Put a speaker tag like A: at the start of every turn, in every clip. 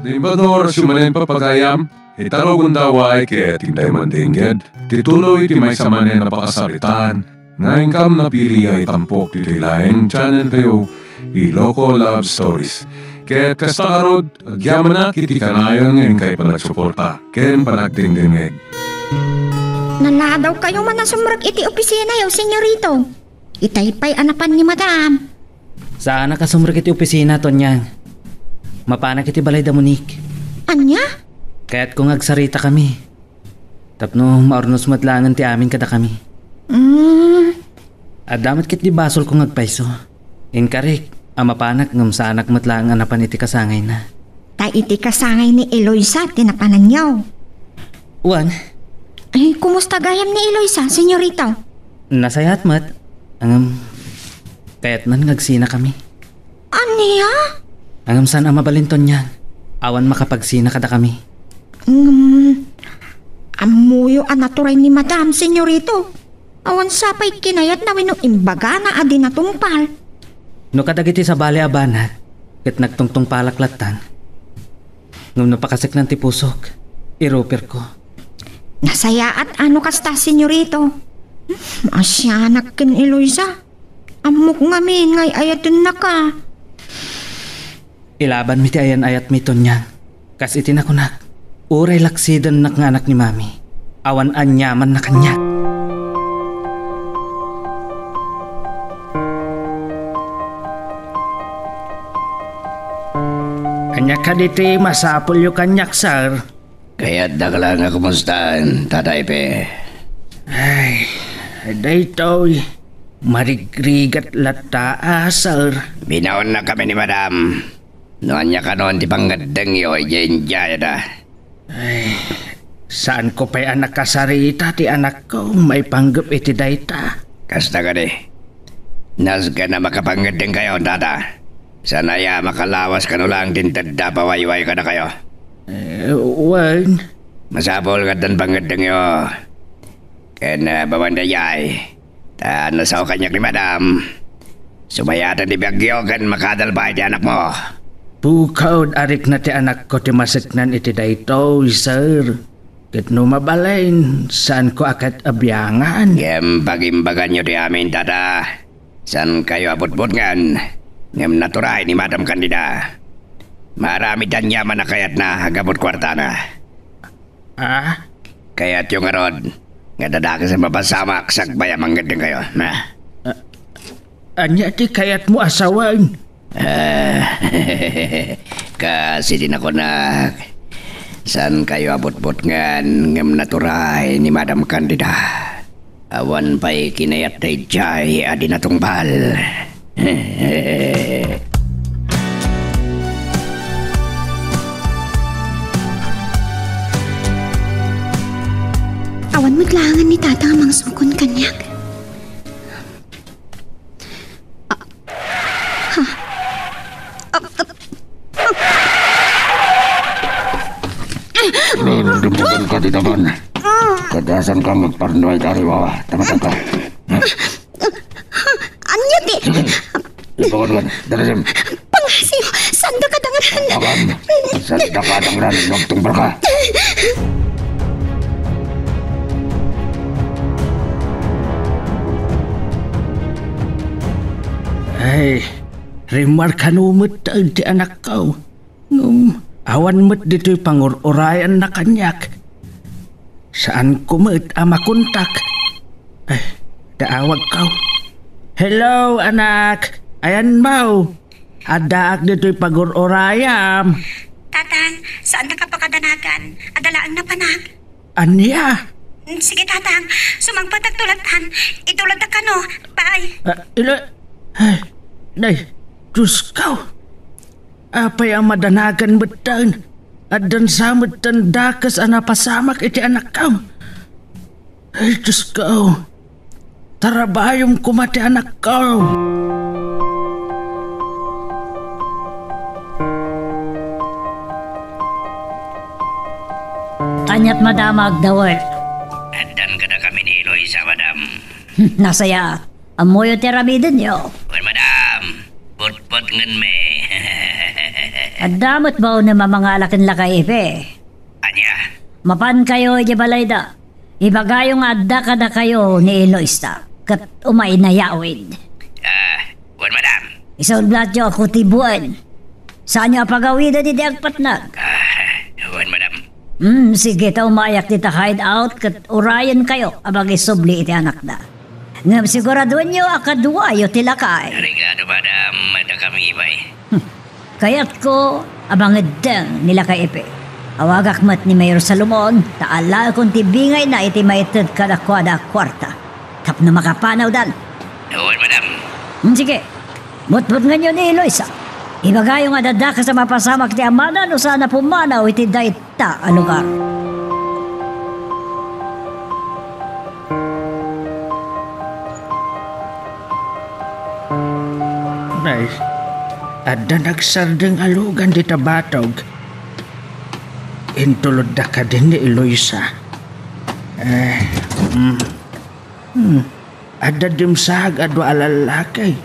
A: Imbador sumanin papagayam, itawag daway kaya tinday mandingged, tituloy ti may samanin na pakasaritaan, nga ingkam na pili ay tampok ti tilaing channel kayo, Iloko Love Stories. Kaya kastakarod, agyaman na kiti kanayon ngayon kay panagsuporta, ken panagdingdingeg.
B: Naladaw kayo man na sumrag iti opisina yaw, senyorito. Itaypay anapan ni madam.
C: Saan ka sumrag iti opisina, Tonyang? Mapana kiti balay da Monique.
B: Anya?
C: Kaya't kung agsarita kami. Tapno maornos matlangan ti amin kada kami. At damat kit di basol kung agpaiso. Inkarik, amapanak ngam sa anak matlangan anapan iti kasangay na.
B: Ta iti kasangay ni Eloisa, tinapanan yaw.
C: Wan?
B: Ay, kumusta gayam ni Eloisa, senyorito?
C: Nasayat mat. Kaya't man ngagsina kami.
B: Anya?
C: Angam saan ang mabalinton niyan? Awan makapagsina kada kami.
B: Amuyo anaturay ni madam, senyorito. Awan sapay kinayat na wino imbaga na adi natungpal.
C: No kadagiti sa bali abanat, ket nagtungtong palaklatan. Ngum napakasik ng tipusok, iroper ko.
B: Nasaya at ano kasta, senyorito? Masyanak kin Eloisa. Amok ngamin ngay ayatun na ka.
C: Ilaban mi ti ayan ayat mi Tonyang. Kas iti nakunak. Uray laksidan nak nga anak ni mami. Awan anyaman na kanya. Kanya ka diti masapul yung kanyak, sir.
D: Kaya't dakla nga kumustaan, tatay pe.
C: Ay, daytoy. Marigrigat lataa, sir.
D: Binaon na kami ni madam. Noon niya ka noon di panggadang yo, jen-jaya da.
C: Ay, saan ko pa'y anak kasarita ti anak ko may panggap iti dayta?
D: Kasta ka di. Nas ka na makapanggadang kayo, tata. Sanaya makalawas ka no lang din tadda pawayway ka na kayo.
C: Wan.
D: Masapol ka dan panggadang yo. Kaya bawandayay. Ta nasaw kanyak ni madam. Sumayata di bagyo kan makadalbay di anak mo.
C: Bukaw arik na ti anak ko ti masiknan iti dayto, sir. Ket no mabalain, saan ko akat abyangan?
D: Ngem pagimbagan nyo di amin, tata. San kayo abot-bot ngan? Ngem naturay ni Madam Candida. Marami dan yaman na kayat na hagabot kwarta na.
C: Ah?
D: Kayat yung arod. Nga dadaka sa mapasamak, sakbaya manggading kayo. Na?
C: Anya ti kayat mo asawan?
D: Kasi din ako na san kayo abot-bot ngan ngem naturay ni Madam Candida. Awan pa'y kinayat day jay adi natungpal.
B: Awan maglangan ni tata ang sukon kanyak.
D: Lumbugan ka di naman. Kadasan kang magparnoy dari wawa. Tama-tama ka.
B: Anya ti?
D: Lumbugan ka. Darasim.
B: Pangasiyo, sanda ka danganan.
D: Akan. Sanda ka danganan. Nagtungbar ka.
C: Ay, remarkan umot di anak ko. Awan mo't dito'y pangurayan na kanyak. Saan ko mo't amakuntak? Ay, daawag ka. Hello, anak. Ayan mo. Adaak dito'y pangurayam.
B: Tatang, saan na ka pakadanagan? Adalaan na panag.
C: Anya?
B: Sige, tatang. Sumagpatag tulatan. Itulad na ka, no? Bye.
C: Ay, nay, Diyos ka. Apay ang madanagan betan. At dan samad tandakas anapasamak iti anak ka. Ay, Diyos ka. Tarabayong kumati anak ka.
E: Kanyat madamag dawal.
D: Andan ka na kami ni Eloisa, madam.
E: Nasaya. Amoyo terabidan yo.
D: Well, madam. Put-put ngan me.
E: At damot ba na mamangalakan lakay ipe?
D: Anya?
E: Mapan kayo di balayda. Ibagayong adda ka na kayo ni Eloisa. Kat umay na yawid.
D: Wan madam.
E: Isaw blatyo ako tibuan. Saan niya pagawida di agpatnag?
D: Wan madam.
E: Sige ta umayak di ta hide out kat urayan kayo abang isubli iti anak na. Ngam siguraduan niyo akadwa yo tilakay.
D: Regado madam, mada kami bay.
E: Kayat ko abang edeng nila kay Epe. Awagak mat ni Mayor Salomon, taala kung tibingay na iti maitid kada kwada kwarta. Tap na makapanaw dan.
D: Wan madam.
E: Sige, mutmut nga nyo ni Eloisa. Ibagayong adada ka sa mapasamak ti amanan o sana pumanaw iti dayta a lugar.
C: Nice. Ada nagsardeng alugan di tabatog. Intulod da ka din ni Eloisa. Ada dimsag adwa alalakay.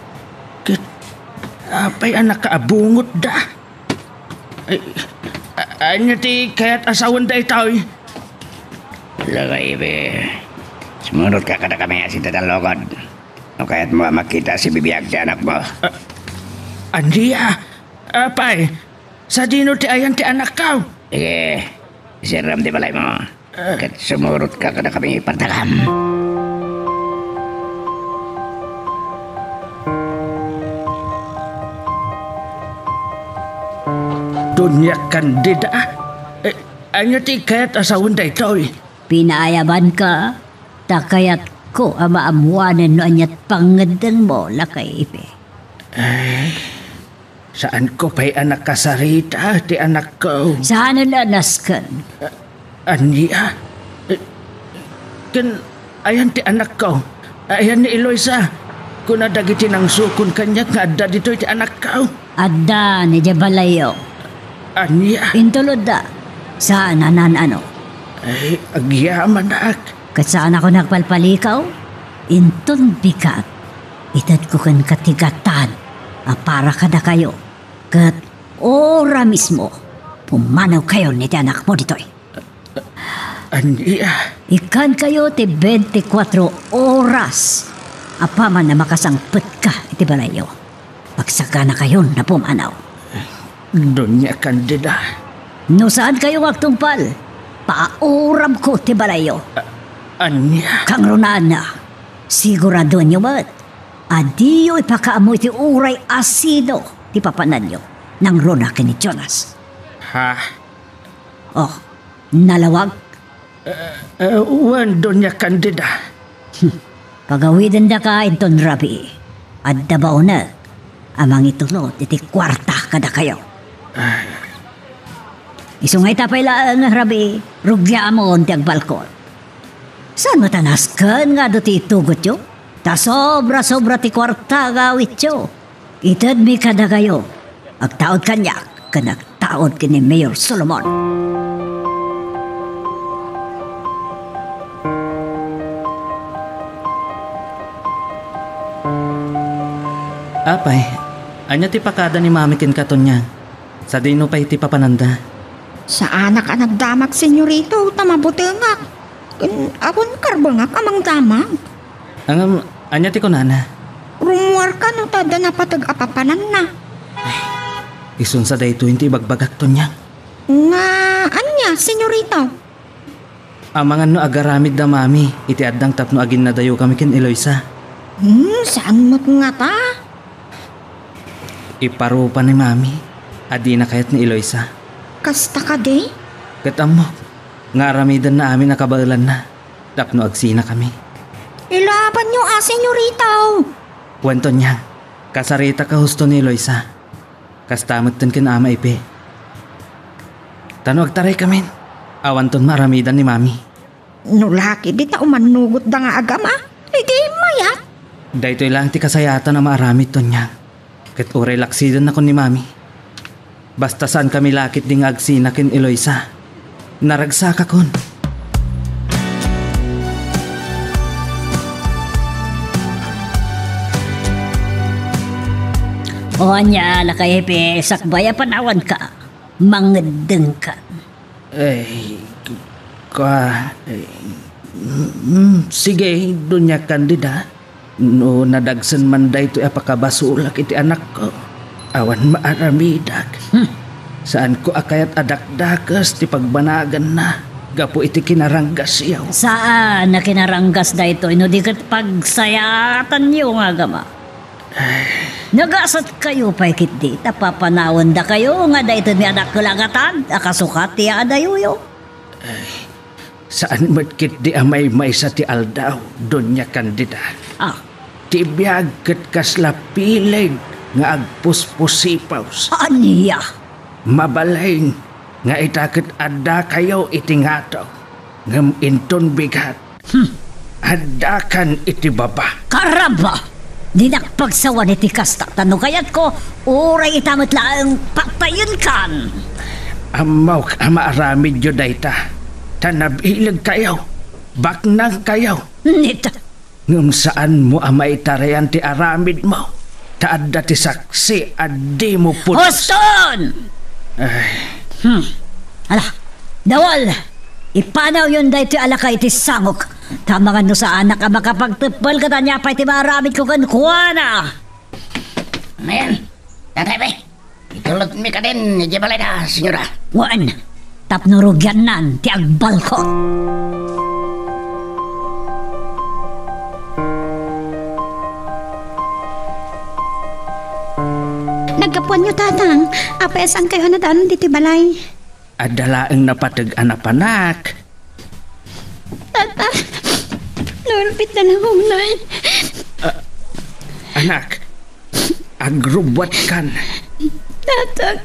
C: Kit, apay anak kaabungot da. Anya ti kaya't asawan da itaw.
D: Lagay be. Sumunod ka kada kami si tatalogod. O kaya't mo makita si bibiyag ti anak mo.
C: Andiya, apay, sa dino ti ayan ti anak ka.
D: Sige, siram di balay mo. Kat sumurot ka kada kami pantakam.
C: Dunya kandida. Anya ti kaya't asawan da itaw.
E: Pinaayaban ka, takayat ko ang maamuanan no anyat pangadang mo lakay Epe.
C: Saan ko pa'y anak kasarita ti anak ko?
E: Saan na naskan?
C: Anya? Ayan ti anak ko. Ayan ni Eloisa. Kung nadagiti ng sukon kanya nga adda dito ti anak ko.
E: Adda ni Jabalayo.
C: Anya?
E: Intulod da. Saan nanan ano?
C: Ay, agyaman ak.
E: Kat saan ako nagpalpalikaw? Inton bikat. Itad ko kan katigatan. Para kada kayo. Kat ora mismo. Pumanaw kayo ni ti anak mo dito'y.
C: Anya?
E: Ikan kayo ti 24 oras. Apaman na makasangpet ka iti balayo. Pagsaka na kayo na pumanaw.
C: Dunya kandida.
E: No saan kayo magtungpal? Pauram ko ti balayo.
C: Anya?
E: Kang runaan na. Sigurado nyo ba't? Adiyo ipakaamoy ti uray asido ti papanan nyo nang runa ni Jonas.
C: Ha?
E: Oh, nalawag?
C: Wan dunya kandida.
E: Pagawidan da ka inton rabi. At dabaw na. Amang itulot iti kwarta kada kayo. Isungay tapay lang rabi. Rugya mo ti agbalkon. Saan mo tanaskan nga do ti tugot yo? Ta sobra-sobra ti kwarta gawit yo. Itad mi kada kayo. Agtaod kanya. Kanagtaod kini Mayor Solomon.
F: Apay, anya ti pakada ni mami kin katon niya. Sa dino pa iti papananda.
B: Sa anak damag senyorito, tamabutengak. Abon karbangak amang damag.
F: Ang anya ti kunana.
B: Rumuar ka no tada na patag-apapanan na.
F: Isun sa dayto hindi bagbagak to niya.
B: Nga, anya, senyorito?
F: Amangan no agaramid da mami, iti addang tapno agin na dayo kami kin Eloisa.
B: Saan mo't nga ta?
F: Iparupa ni mami, adi na kayat ni Eloisa.
B: Kasta ka de?
F: Katamok, nga aramidan na amin nakabailan na. Tapno agsina kami.
B: Ilaban nyo senyorito.
F: Kwento niya, kasarita ka husto ni Eloisa. Kastamot ton kin ama ipe. Tano agtaray kami. Awan ton maramidan ni mami.
B: Nulaki, di ta umanugot da nga agama. Hindi mayat.
F: Daytoy lang ti kasayatan na maaramid ton niya. Ket uray laksidan ako ni mami. Basta saan kami lakit ding agsina kin Eloisa. Naragsaka kon.
E: O anya, lakayepe, sakbaya panawan ka. Mangedeng ka.
C: Ay, sige, dunya kandida. No nadagsan man da ito apakabasulak iti anak ko. Awan maaramidag. Saan ko akayat adakdakas ti pagbanagan na. Gapo iti kinaranggas yaw.
E: Saan na kinaranggas da ito? Ino di kat pagsayatan niyo nga gama. Nagasat kayo pa ikit di. Tapapanawan da kayo nga da ito ni anak kalagatan. Akasukat ti adayuyo.
C: Saan matkit di amay may sa ti aldaw. Dunya kandida.
E: Ah,
C: Ti biyag ket kasla pilig nga agpuspusipaws.
E: aniya.
C: Mabalay nga itakit adda kayo iti ngataw. Ngam inton bigat. Addakan iti baba.
E: Karamba! Di nakpagsawan iti kastak. Tanong kayat ko, uray itamot lang patayin kan.
C: Amaw maaramid yun dayta. Tanabilig kayo. Baknang kayo.
E: Nita,
C: Ngam saan mo amay tarayan ti aramid mo. Taadda ti saksi addi mo putos.
E: Hoston! Ala, dawal! Ipanaw yun dahi ti alakay ti sangok. Tama nga no sa anak ka makapagtupal ka tanya pa iti maramit ko kankwana.
D: Mayan, tatay be. Itulot mi ka din, di balay na, senyora.
E: Wan, tapnurugyan nan ti agbalkot.
B: Nagkapuan niyo, tatang. Apesan kayo na danon dito balay.
C: Adalaang napatag anapanak.
B: Tatang, nulpit na lang hunay.
C: Anak, agrubwat kan.
B: Tatang,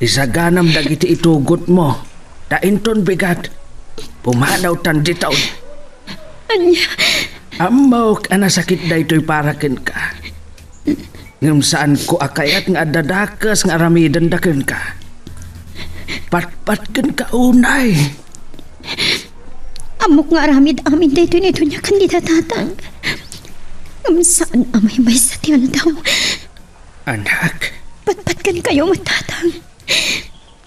C: Isaganam dagiti itugot mo. Dainton bigat. Pumanaw tan ditaw.
B: anya,
C: Amaw ka na sakit da ito'y parakin ka. Ngam saan ko akayat nga dadakas nga aramidan dakin ka. Patpatkan ka unay.
B: amok nga aramid amin dito nito niya kandida, tatang. Saan amay may sa tiyan daw.
C: Anak,
B: Patpatkan kayo, matatang.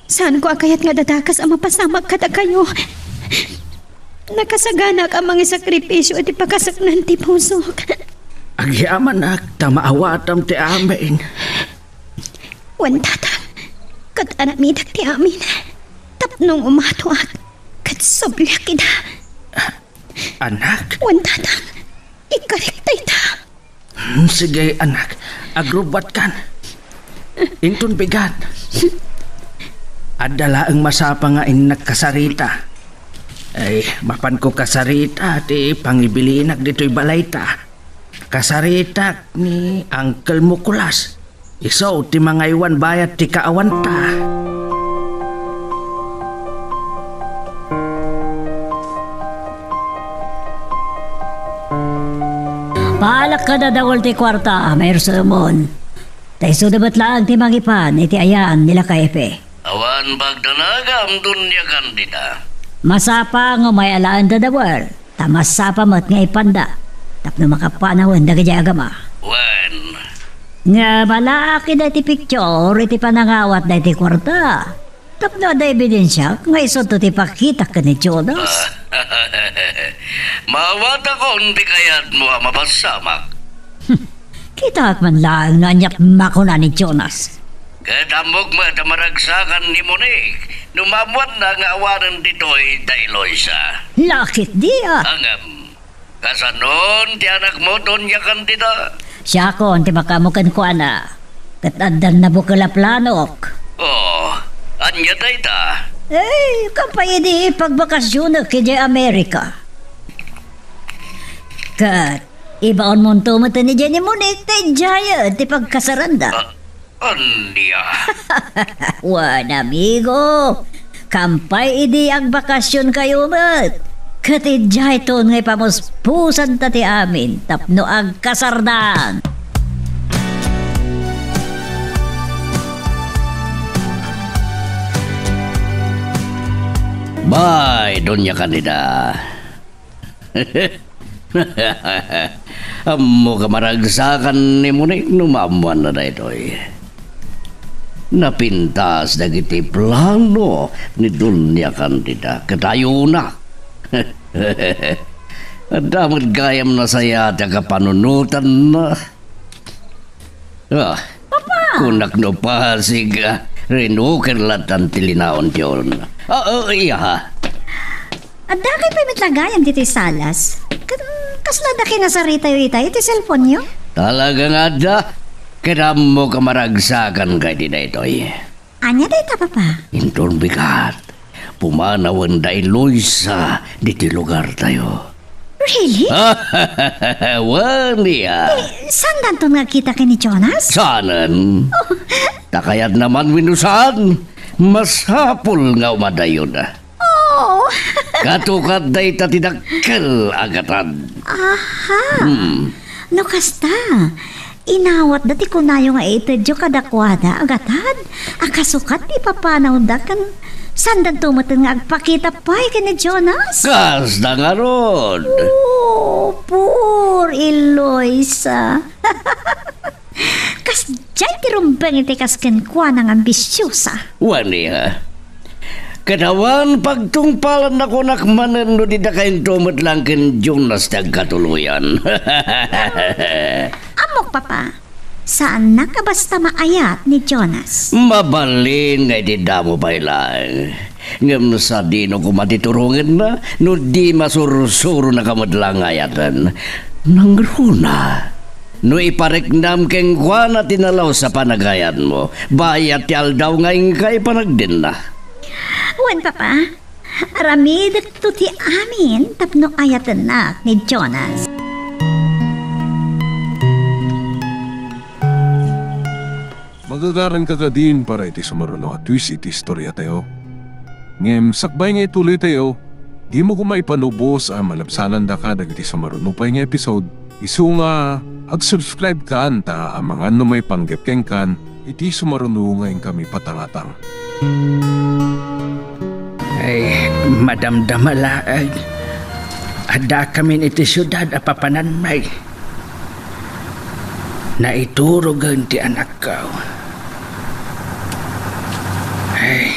B: Saan ko akayat nga dadakas ang mapasamag kada kayo. Nakasagana ka mga sakripisyo at ipakasaknan ti pusok.
C: agyaman nak, tamaawatam ti amin.
B: Wan, tatang, kat aramidak ti amin. Tapnong umato at kat soblyak ida.
C: Anak,
B: Wan, tatang, ikariktay ta.
C: sige anak, agrubat kan. Inton bigat. Adala ang masapa nga nagkasarita. Ay, mapan ko kasarita ti pangibilinak dito'y balayta. Kasarita ni Uncle Mukulas. Iso ti mga iwan bayat ti kaawanta.
E: Palak ka na dawal ti kwarta, may Ramon. Tay sudabat lang ti mangipan, iti ayan nila kaipe.
D: Awan bagdanagam dunya kandida.
E: Masapa nga may alaan da dawal, tamasapa mat nga ipanda. Tapno makapanawin da kaya agama.
D: Wan,
E: Nga malaki da ti picture, iti panangawat da iti kwarta. Tapno da ebidensya, nga iso to ti pakita ka ni Jonas.
D: mawat ako hindi kayat mo mapasamak.
E: Kita man lang na anyak makuna ni Jonas.
D: Kadamog mo at maragsakan ni Monique. Numamwat na nga awanan dito'y dailoysa.
E: Lakit dia.
D: Angam, kasanon ti anak mo doon ya kandida.
E: Siya ko, ti makamukan ko ana. Katadan na bukala planok.
D: Oh, anya day ta?
E: Eh, kapay di pagbakasyon na kaya Amerika. Kat, ibaon mo tumata ni Jenny Monique, tay jaya, ti pagkasaranda.
D: Anya?
E: Wan, amigo. Kampay idi ang bakasyon kayo mat. Katidjay to ngay pamuspusan tati amin. Tapno ang kasardan.
D: Bye, Donya Candida. Amo ka maragsakan ni Munik numamuan na na ito Napintas na kiti plano ni Dunya Candida. Katayo na. Damat gayam na saya taga panunutan na. Papa! Kunak no pasig rinuker latan tilinaon tiyon. Iya.
E: Adakay pa mitlagayam dito salas. Kaslada kinasarita yung itay, iti cellphone nyo?
D: Talaga nga da. Kaya mo ka maragsakan kay di na ito
E: Anya da ita, Papa?
D: Inton bigat. Pumanawan da Eloisa dito lugar tayo.
E: Really?
D: Waniya.
E: Saan danto nga kita kay ni Jonas?
D: Sanan. Takayat naman winusan. Masapul nga umadayon na.
E: Oh!
D: Katukat da ita tinakkel agatan.
E: Aha! No kasta. Inawat dati ko na yung itedyo kadakwada agatan. Akasukat ipapanaw da kan sandan tumatan nga agpakita pa'y ka ni Jonas.
D: Kas na nga ron.
E: Oh, poor Eloisa. Kas dyan tirumbang iti kas kenkwa ng ambisyosa.
D: Waniya. Kadawan pagtungpalan ako nakmanan no di na kayong tumot lang ken Jonas nagkatuluyan.
E: Amok, Papa. Saan na ka basta maayat ni Jonas?
D: Mabalin nga di damo pa ilang. Ngam sa di no kumatiturungan na no di masursuro na kamadlang ayatan. Nangruna. No ipareknam keng kwa na tinalaw sa panagayan mo. Bayat yal daw nga ingkay panagdin na.
E: Wan, Papa. Aramid to ti amin tapno ayatan na ni Jonas.
A: Magagaran ka din para iti sumaruno at twist iti istorya tayo. Ngem sakbay nga ituloy tayo, di mo kumaipanubos ang malabsanan da ka dagiti sumaruno pa nga episode. Isu nga, ag-subscribe ka anta ang mga may panggap kan iti sumaruno ngayon kami patangatang.
C: Ay, Madam Damalaag. Ada kami iti syudad apapananmay. Naiturugan ti anak ko. Ay,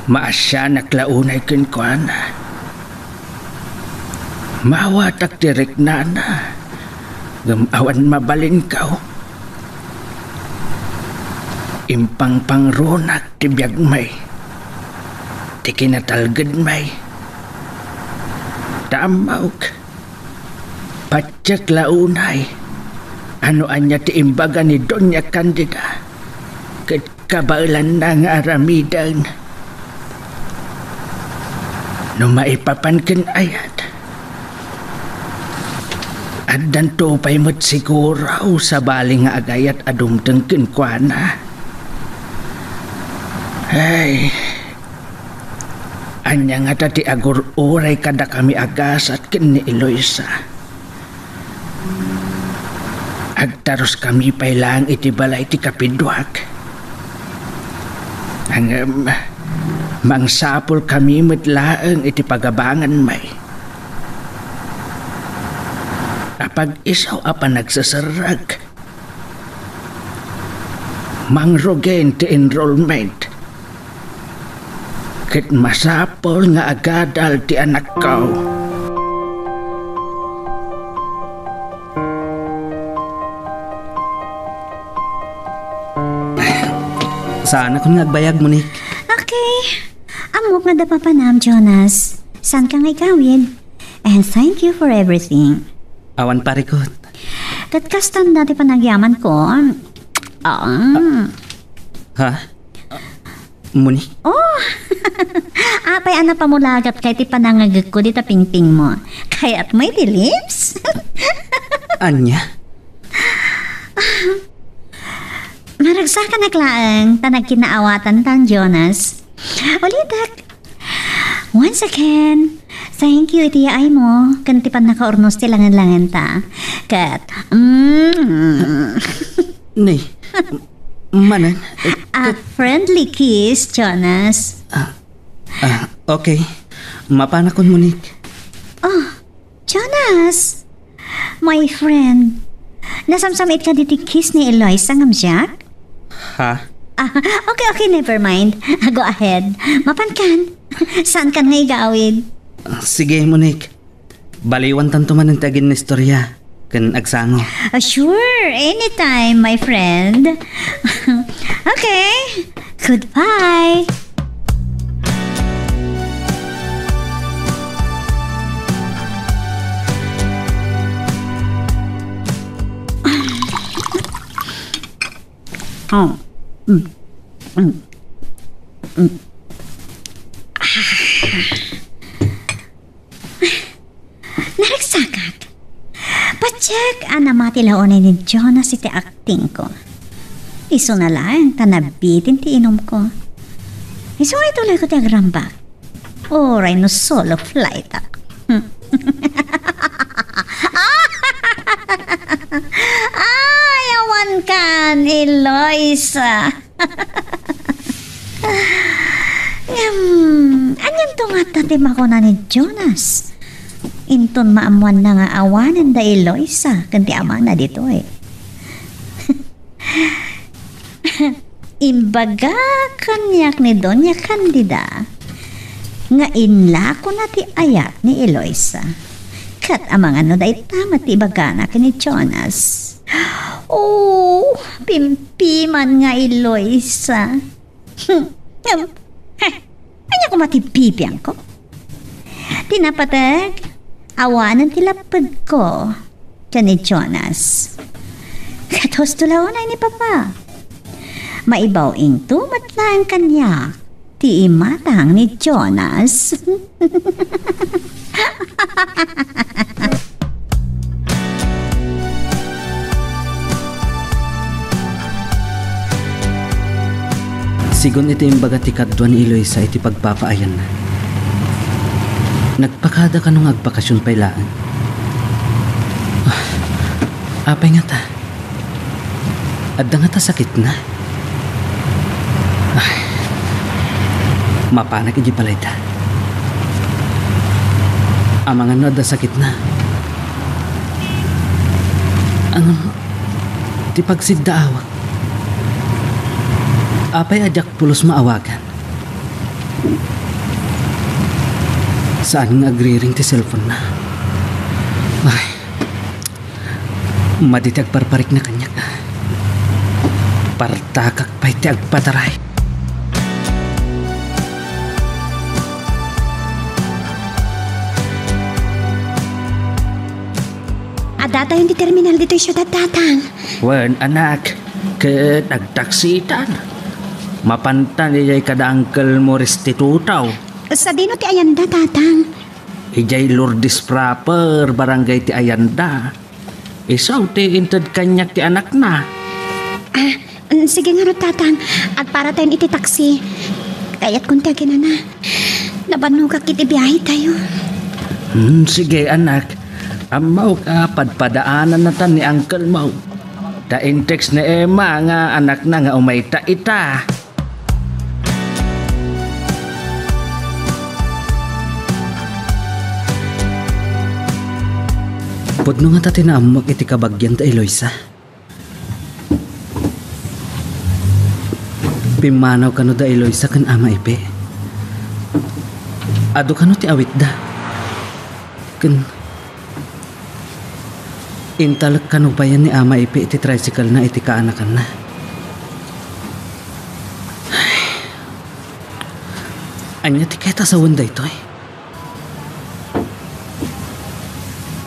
C: maasya naklaunay kinkwana. Mawatak direk nana. Gamawan mabalin ka. Impang pangronak ti biyagmay. Ti kinatalgad may. Tamauk. Patyak launay. Ano anya ti imbaga ni Doña Candida. Kat kabailan na nga aramidan. No maipapankin ayat. At danto pa'y mo't siguro sa bali nga agayat adumtang kinkwana. Ay... Anya nga dati agur-uray kada kami agas at kin ni Eloisa. Agtaros kami pailang iti balay iti kapidwak. Ang mangsapol kami matlaang iti pagabangan may. Apag isaw apa nagsasarag. Mangrogen ti enrollment. Ket masapol nga agadal ti anak ko.
F: Saan ako nagbayag mo, Nick?
E: Okay. Amok nga da papanam, Jonas. San ka nga ikawin? And thank you for everything.
F: Awan parikot.
E: Katkastan dati panagyaman ko.
F: Ha? Muni?
E: Oh! Apay ana pamulagat kay ti panangagag ko di tapingping mo. Kaya't may ti lips?
F: Anya?
E: Maragsa ka naglaang tanag kinaawatan tan Jonas. Ulitak. Once again, thank you iti ay mo. Kantipan nakaurnos ti langan-langan ta. Kat,
F: Nay, manan.
E: a friendly kiss, Jonas.
F: Okay. Mapanakon mo, Nick.
E: Oh, Jonas. My friend, nasamsamit ka diti kiss ni Eloisa ngam siya?
F: Ha?
E: Okay, never mind. Go ahead. Mapan kan? Saan ka nga igawid?
F: Sige, Monique. Baliwan tanto man ang tagin na istorya. Kan agsango.
E: Sure, anytime, my friend. Okay, goodbye. Oh. Naragsakat. Pacheck anamati laonin ni Jonas iti acting ko. Iso na lang, tanabitin ti inom ko. Iso nga ituloy ko ti agrambak. Oray no solo flight ako. Ayawan kan, Eloisa. Anyan to nga tatim ako na ni Jonas. Inton maamuan na nga awanan da Eloisa. Kanti ama na dito eh. Imbaga kanyak ni Doña Candida. Nga inla ko na ti ayat ni Eloisa. Kat amang ano da itama ti bagana ni Jonas. Oh, pimpiman nga Eloisa. Anya ko matipipiyang ko. Tinapatag, awanan tilapad ko. Diyan ni Jonas. Katos tulaunay ni Papa. Maibaw ing tumatlang kanya. Ti imatang ni Jonas.
F: Sigon iti imbaga ti kadwa ni Eloisa iti pagpapaayan na. Nagpakada ka nung agpakasyon pailaan. Apay nga ta. Adda nga ta sakit na. Mapanag iti palay ta. Amangan no adda sakit na. Ano? Ti pagsiddaawak. Apay ajak pulos maawagan. Saan nga agriring ti cellphone na? Ay, maditag parparik na kanyak. Partakak pa'y ti agpataray.
B: Adata yung di terminal dito yung syudad datang.
C: Wen anak, ke nagtaksitan. Mapantan ijay kada angkel mo restitutaw.
B: Sa dino ti Ayanda datang.
C: Ijay Lourdes proper, barangay ti Ayanda. Isaw ti inted kanyak ti anak na.
B: Sige nga ro tatang. At para tayong iti taksi. Kayat kung tagin na. Nabanugak iti biyahe tayo.
C: Sige anak. Amaw ka padpadaanan na tan ni Uncle Mau. Da-intex ni Emma nga anak na nga umayta ita.
F: Pudno nga ta tinamok iti kabagyan ta Eloisa. Pimanaw kano da Eloisa kan ama ipe. Ado kano ti awit da. Kan intalak kano pa yan ni ama ipe iti tricycle na iti kaanakan na. Anya ti keta sa wanda ito eh.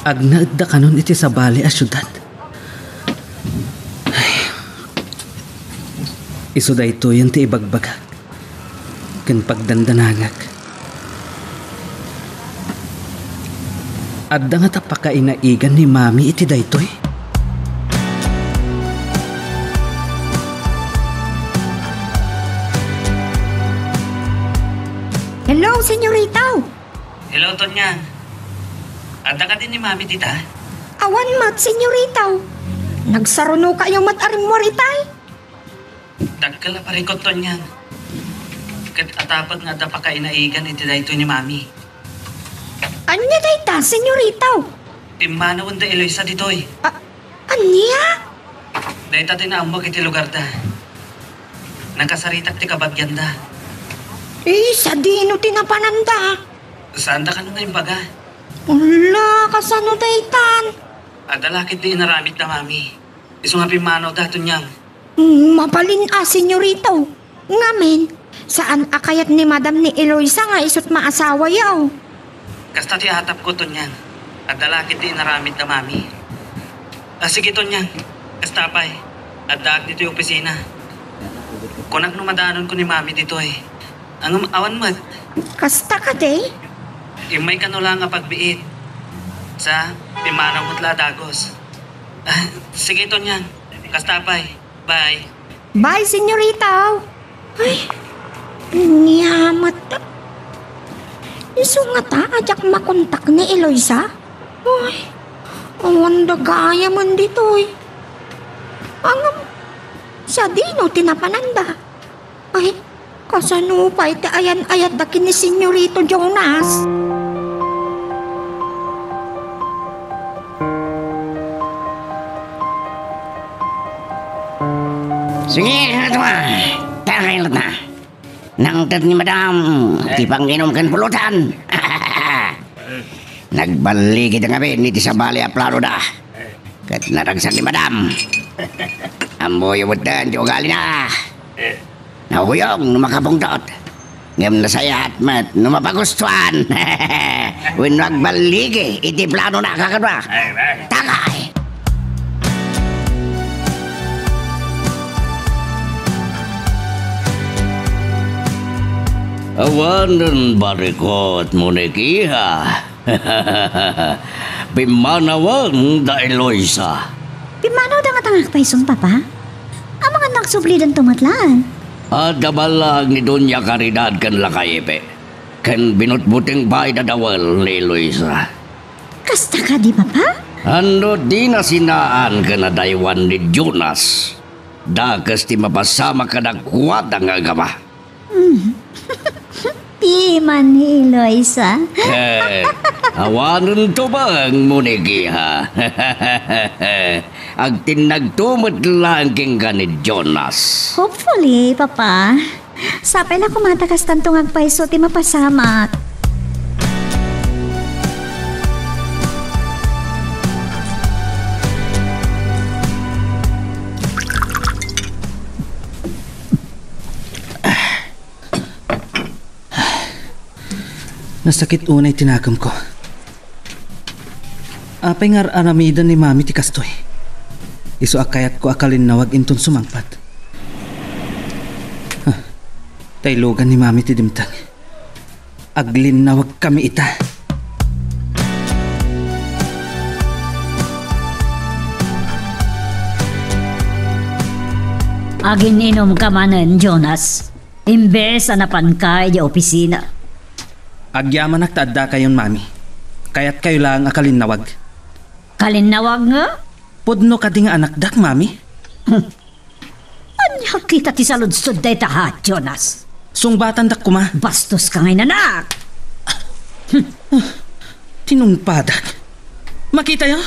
F: Agnaadda kanon iti sa bali a syudad. Iso da ito yan ti ibagbagak. Kan pagdandanangak. Adda nga tapakainaigan ni mami iti daytoy.
B: Hello, senyorita.
C: Hello, Tonya. Adda ka din ni mami tita?
B: Awan mat, senyorita. Nagsaruno kayo mat aring waritay.
C: Dagkala pa rin ko, Tonya. Kat atapat nga adda pa kainaigan iti daytoy ni mami.
B: Anya dayta, senyorita?
C: Imanawan da Eloisa ditoy.
B: Anya?
C: Dahita tinambag iti lugar da. Nagkasaritak ti kabagyan da.
B: Sa dino tinapananda.
C: Saan da ka nung ngayon baga?
B: Wala, kasano daytan?
C: Adalakit di inaramid na mami. Iso nga pimanaw da tunyang.
B: Mapalin senyorito. Ngamen, saan akayat ni Madam ni Eloisa nga isot maasawa yaw?
C: Kasta ti hatap ko tunyang. Adalakit di inaramid na mami. Sige tunyang. Kasta pa'y. Addaag dito yung opisina. Kunak no madanon ko ni mami dito eh. Ang awan mat.
B: Kasta ka day?
C: Imay ka no lang nga pagbiit. Sa pimanaw mo't ladagos. Sige tunyang. Kasta pa'y. Bye.
B: Bye, senyorito. Ay, niyamat. Iso nga ta, ajak makontak ni Eloisa. Ay, awan da gaya man dito eh. Ang sa dino tinapananda. Ay, kasano pa iti ayan-ayat da kini senyorito Jonas.
D: Sige, tagay na. Nang tat ni Madam, di panginom kan pulutan. Nagbaligid ang gabi, niti sa bali a plano da. Kat naragsan ni Madam. Amoy abutan, di ugali na. Nahuyong, numakapungtot. Ngam nasayat mat, numapagustuhan. When nagbaligi, iti plano na kakadwa. Tagay!
G: Awanan barikot mo ni Kiha. Pimanawan da Eloisa.
E: Pimanaw da nga tangak paisong papa? Ang mga nagsubli dan tumatlaan.
G: At dabalag ni Doña Caridad kan lakayepe. Kan binutbuting bay da dawal ni Eloisa.
E: Kasta ka di papa?
G: Ando di na sinaan ka na daywan ni Jonas. Dakas ti mapasama ka na kuwat ang agama.
E: Di man ni Eloisa.
G: Awanan to bang munigi ha? Ag tinagtumot lang king ka ni Jonas.
E: Hopefully, papa. Sapay na kumatakas tantong agpaiso ti mapasamak.
F: Nasakit unay tinakam ko. Apay nga aramidan ni mami ti kastoy. Iso akayat ko akalin na wag inton sumangpat. Taylogan ni mami ti dimtang. Aglin na wag kami ita.
E: Agin inom ka manen, Jonas. Imbes anapan ka di opisina.
F: Agyaman nagtadda kayon mami. Kaya't kayo lang akalinawag.
E: Kalinawag nga?
F: Pudno ka di nga anak dak mami.
E: Anya kita ti saludsod day tahat, Jonas.
F: Sungbatan dak kuma.
E: Bastos ka ngayon, anak.
F: Tinungpadak. Makita yo?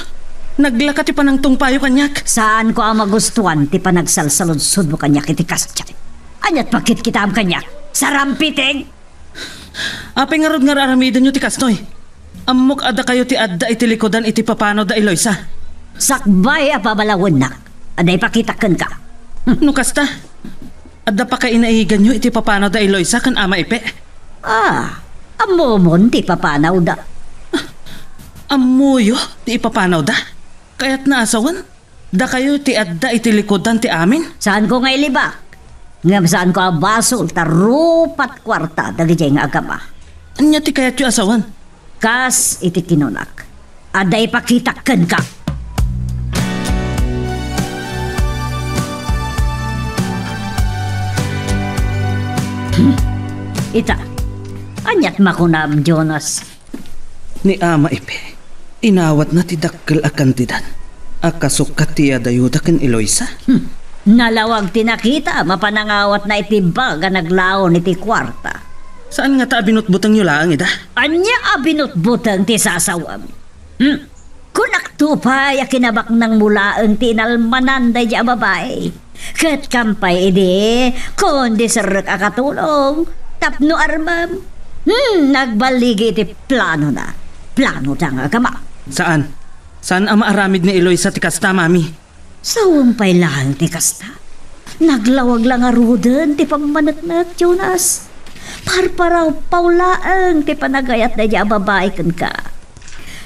F: Naglakati pa ng tungpayo kanyak.
E: Saan ko ang magustuhan ti panagsalsaludsod mo kanyak iti kastyak? Anyat pakit kita am kanyak? Sarampiting?
F: Apay nga rod nga aramidan nyo ti kastoy. Amok ada kayo ti adda iti likodan iti papano da Eloisa.
E: Sakbay a pabalawon nak. Aday pakitaken ka.
F: No kasta? Adda pa ka inaigan nyo iti papano da Eloisa kan ama ipe.
E: Amomon ti papanaw da.
F: Amuyo ti ipapanaw da? Kaya't naasawan? Da kayo ti adda iti likodan ti amin?
E: Saan ko nga ilibak? Ngam saan ko ang basol tarupat kwarta dagiti nga agama.
F: Anya ti kayat yu asawan?
E: Kas iti kinunak. Aday pakitaken ka. Ita, anyat makunam, Jonas.
F: Ni ama ipe, inawat na ti dakkel a kandidan. Akasukat ti adayuda ken Eloisa?
E: Nalawag tinakita, mapanangawat na itibag ang naglaon iti kwarta.
F: Saan nga ta binutbutang nyo lang ida?
E: Anya abinutbutang ti sasawam? Kunak tupay a kinabak ng mulaang tinalmanan day di ababay. Kat kampay ide, kundi sarek akatulong. Tapno armam. Nagbaligi iti plano na. Plano ta nga kama.
F: Saan? Saan ang maaramid ni Eloisa ti kasta, mami?
E: Sawumpay lang ti kasta. Naglawag lang arudan ti pagmanatnak, Jonas. Parparaw paulaan ti panagayat na di ababay kan ka.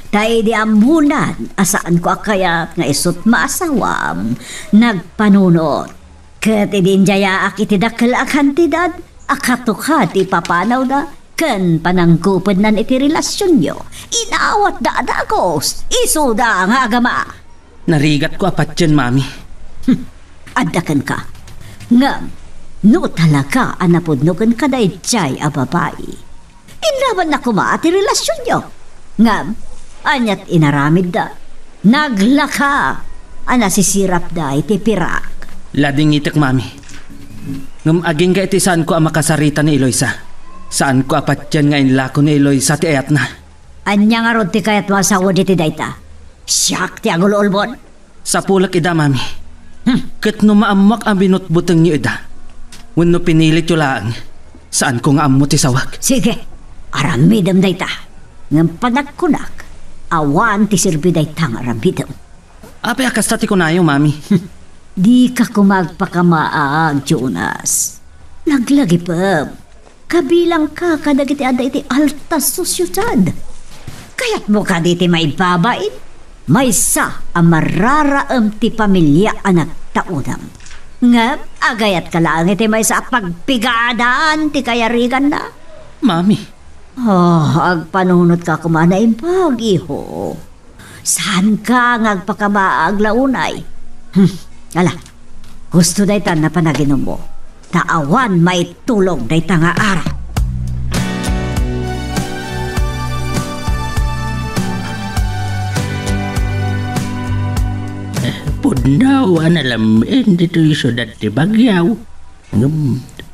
E: Dahil di amunan, asaan ko akayat nga isut maasawam, nagpanunot. Kat idinjaya akiti dakal akantidad, akatukhat ipapanaw na, kan panangkupad nan iti relasyon nyo. Inawat da adagos, isuda nga agama.
F: Narigat ko apat dyan, mami.
E: Adakan ka. Ngam, no talaga anapudnugan ka da itjay a babae. Inlaban na kuma ati relasyon nyo. Ngam, anyat inaramid da. Naglaka. Anasisirap da iti pirak.
F: Lading itik, mami. Ngam aging ka iti saan ko ang makasarita ni Eloisa. Saan ko apat dyan nga inlako ni Eloisa ti ayat na.
E: Anya nga rod ti kayat masawa di ti dayta. Siyak ti agulo ulbon.
F: Sa pulak ida, mami. Kat no maamak ang binutbutang niyo ida. Wano pinilit yung laang. Saan ko nga amo ti sawag?
E: Sige, aramidam dayta. Ngam panagkunak, awan ti sirbi dayta nga aramidam.
F: Ape akasta ti kunayo, mami.
E: Di ka kumagpakamaag, Jonas. Naglagi pa. Kabilang ka kadagiti ada iti altas sosyudad. Kaya't mo ka diti may babain. May sa ang mararaam ti pamilya anak taunam. Nga, agayat ka lang iti may sa pagpigadaan ti kayarigan na.
F: Mami.
E: Agpanunod ka kumana impag, iho. Saan ka ngagpakamaag launay? Ala, gusto daytan na panaginom mo. Taawan may tulong day tanga ara.
C: Pudnaw ang alamin dito yung syudad ti Bagyaw.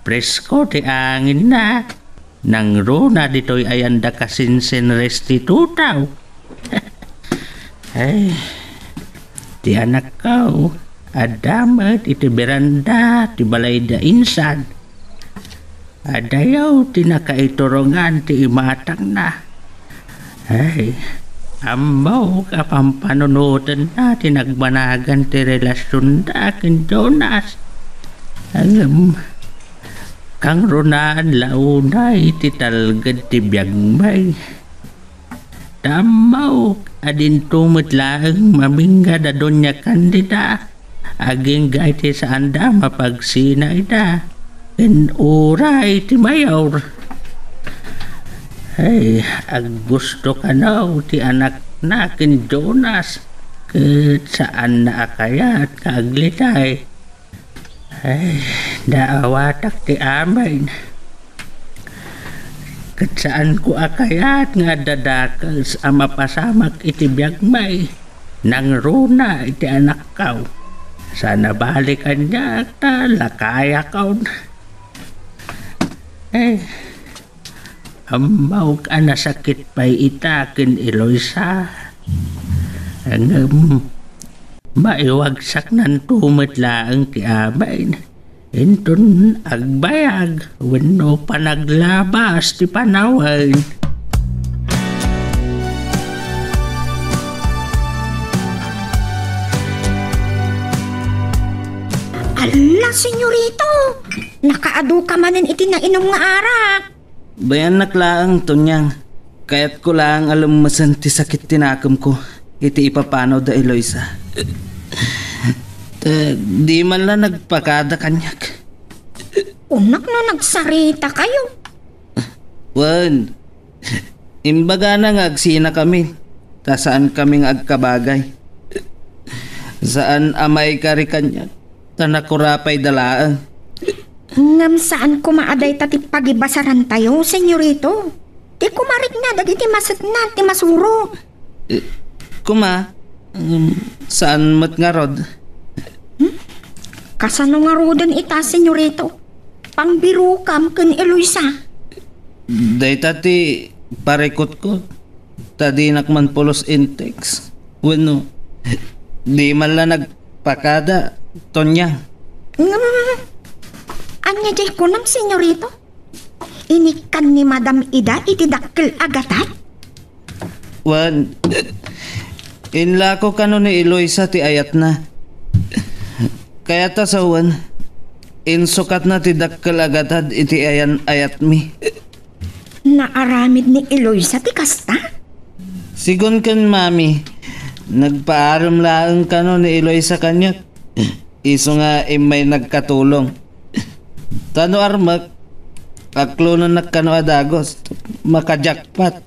C: Presko ti angin na. Nang rona dito'y ayanda kasinsin restitutaw. Ay, ti anak ko. Adamat iti beranda ti balay da insan. Adayaw ti nakaiturongan ti imatang na. Ay, amaw kapampanunutan na ti nagbanagan ti relasyon da kin Jonas. Kang runaan launay ti talgad ti biyagmay. Tamaw adin tumit lang mamingga da donya kandida. Aging gaiti sa anda mapagsina ida. Uray ti mayor. Ay, ag gusto ka na ti anak nakin Jonas. Kat saan na akayat kaaglitay. Ay, naawatak ti amay. Kat saan ko akayat nga dadakas ang mapasamak iti biyagmay. Nang runa iti anak kaw. Sana balikan niya ta lakaya kaw. Eh, amaw ka na sakit pa'y itakin Eloisa. Ang maiwagsak ng tumit laang ti amay. Intun agbayag, wano panaglabas ti panawan.
B: Ala, senyorito! Nakaadu ka manin iti na inom nga arak.
F: Bayan naklaang tunyang. Kaya't ko lang alumasan ti sakit tinakam ko. Iti ipapanaw da Eloisa. Di man lang nagpakada kanyak.
B: Unak na nagsarita kayo.
F: Wan. Imbaga na ngagsina kami. Ta saan kaming agkabagay. Saan amay kari kanyak. Tanakurapay dalaan.
B: Ngam saan kumaaday tati pagibasaran tayo, senyorito? Di kumarik na, dati masat na, ti masuro.
F: Kuma, saan mat nga rod?
B: Kasano nga rodan ita, senyorito? Pangbiro kam ken Eloisa.
F: Day tati, parekot ko. Tadi nakman pulos intex. Wano, di man lang nagpakada, Tonyang.
B: Anya jay kunam, senyorito? Inikan ni Madam Ida iti dakkel agatat?
F: Wan, inla ko kano ni Eloisa ti ayat na. Kaya ta sa wan, insukat na ti dakkel agatad iti ayan ayat mi.
B: Naaramid ni Eloisa ti kasta?
F: Sigon kan mami, nagpaaram laang kano ni Eloisa kanyat. Iso nga may nagkatulong. Tano armak, aklo na nakano adagos, makajakpat.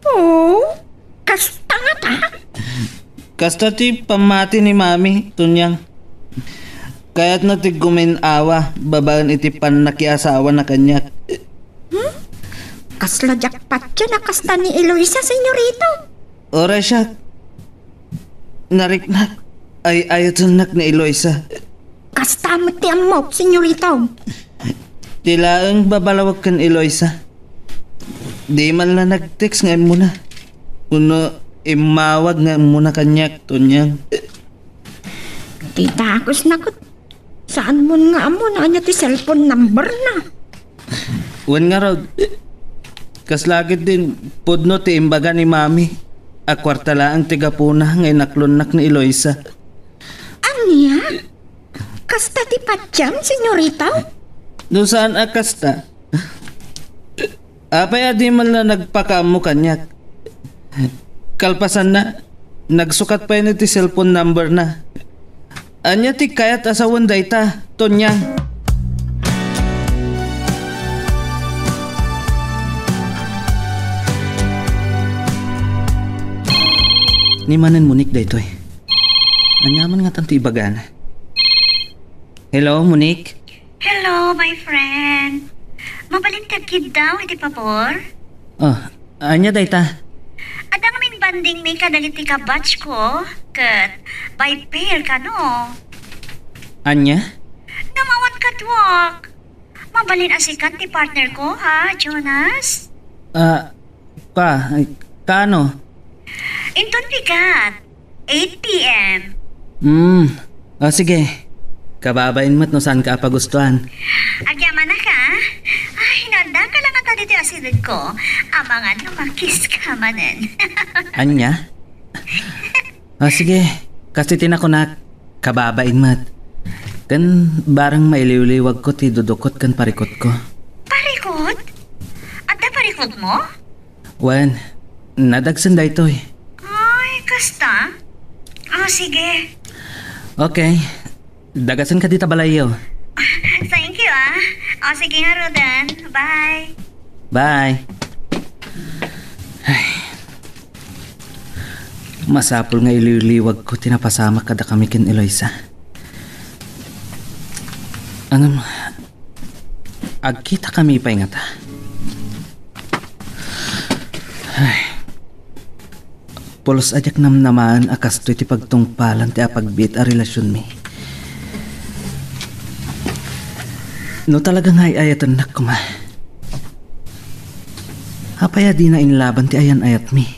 B: Oh, kasta nga ta?
F: Kasta ti pamati ni mami, Tunyang. Kaya't na ti guminawa, babaan iti pan nakiasawa na kanyat.
B: Kasla jackpot yun na kasta ni Eloisa, senyorito.
F: Ora siya, nariknak, ay ayatunak ni Eloisa.
B: Kasta mo ti amok, senyorito.
F: Tila ang babalawag kan Eloisa. Di man lang nag-text ngayon muna. Uno, imawag ngayon muna kanyak, Tunyang.
B: Tita akos nakot. Saan mo nga amo na anya ti cellphone number na?
F: Wan nga raw, kaslagit din, pudno ti imbaga ni mami. Akwarta laang tigapuna ngayon naklunak ni Eloisa.
B: Anya? Kasta ti patyam, senyorito?
F: No saan akasta? Apay adi man na nagpakamu kanyak. Kalpasan na, nagsukat pa yun iti cellphone number na. Anya ti kayat asawan dayta, Tonyang. Ni manan Monique daytoy. Anyaman nga tanti ibagan. Hello, Monique?
H: Hello, my friend. Mabalintag kid daw, iti pabor?
F: Oh, anya dayta?
H: Adang min banding mi kadagiti ka batch ko, kat by pair ka no.
F: Anya?
H: Namawat ka tuwak. Mabalin asikan ti partner ko, ha, Jonas?
F: Kano?
H: Inton bigat, 8 p.m.
F: Sige. Kababain mo't no saan ka pagustuhan.
H: Agyaman na ka? Ay, nanda ka lang ata dito asidin ko. Amangan no makis ka manen.
F: Anya? Sige. Kasi tinako na kababain mo't. Kan barang mailiwliwag ko ti dudukot kan parikot ko.
H: Parikot? Ata parikot mo?
F: Wan, nadagsan da ito eh.
H: Ay, kasta? Sige.
F: Okay. Dagasan ka dita balayo.
H: Thank you, sige nga, Rodan. Bye.
F: Bye. Ay. Masapol nga ililiwag ko tinapasama kada kami kin Eloisa. Agkita kami pa ingata. Ay. Pulos ajak namnamaan akas to iti pagtungpalan ti apagbit a relasyon mi. No talaga nga ayatan nak ko ma. Apaya di na inlaban ti ayan ayat mi.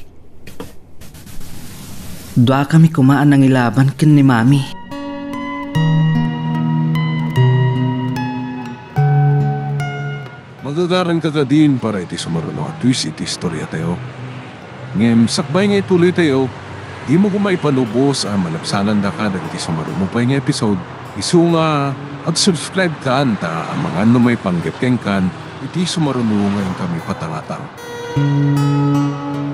F: Dua kami kumaan ng ilaban kin ni mami.
A: Magagaran ka ka din para iti sumaruno at twist iti istorya tayo. Ngem sakbay nga ituloy tayo, di mo kumaipanubos ang malapsanan da ka iti sumaruno pa yung episode. Isu nga at subscribe ka anta ang mga ano may panggepkeng kan iti sumaruno ngayon kami patangatang.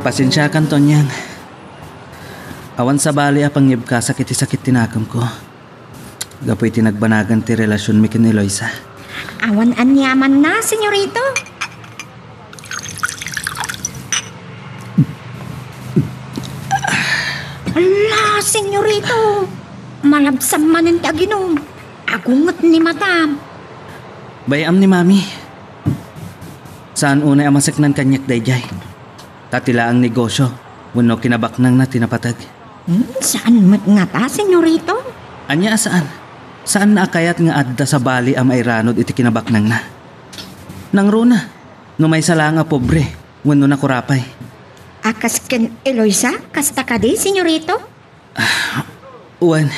F: Pasensya kan Tonyang. Awan sa bali a pangyibkasak iti sakit tinakam ko. Gapoy tinagbanagan ti relasyon mi kin Eloisa.
B: Awan anyaman na, senyorito. Ala, senyorito. Malabsam manin taginom. Agungot ni madam.
F: Bayam ni mami. Saan unay amasak ng kanyak dayjay? Tatila ang negosyo. Wano kinabaknang na tinapatag.
B: Saan mat nga ta, senyorito?
F: Anya saan? Saan na akayat nga adda sa bali ang mairanod iti kinabaknang na? Nang runa, no may sala nga pobre, wano na kurapay.
B: Akas ken Eloisa, kasta ka di, senyorito?
F: Wan,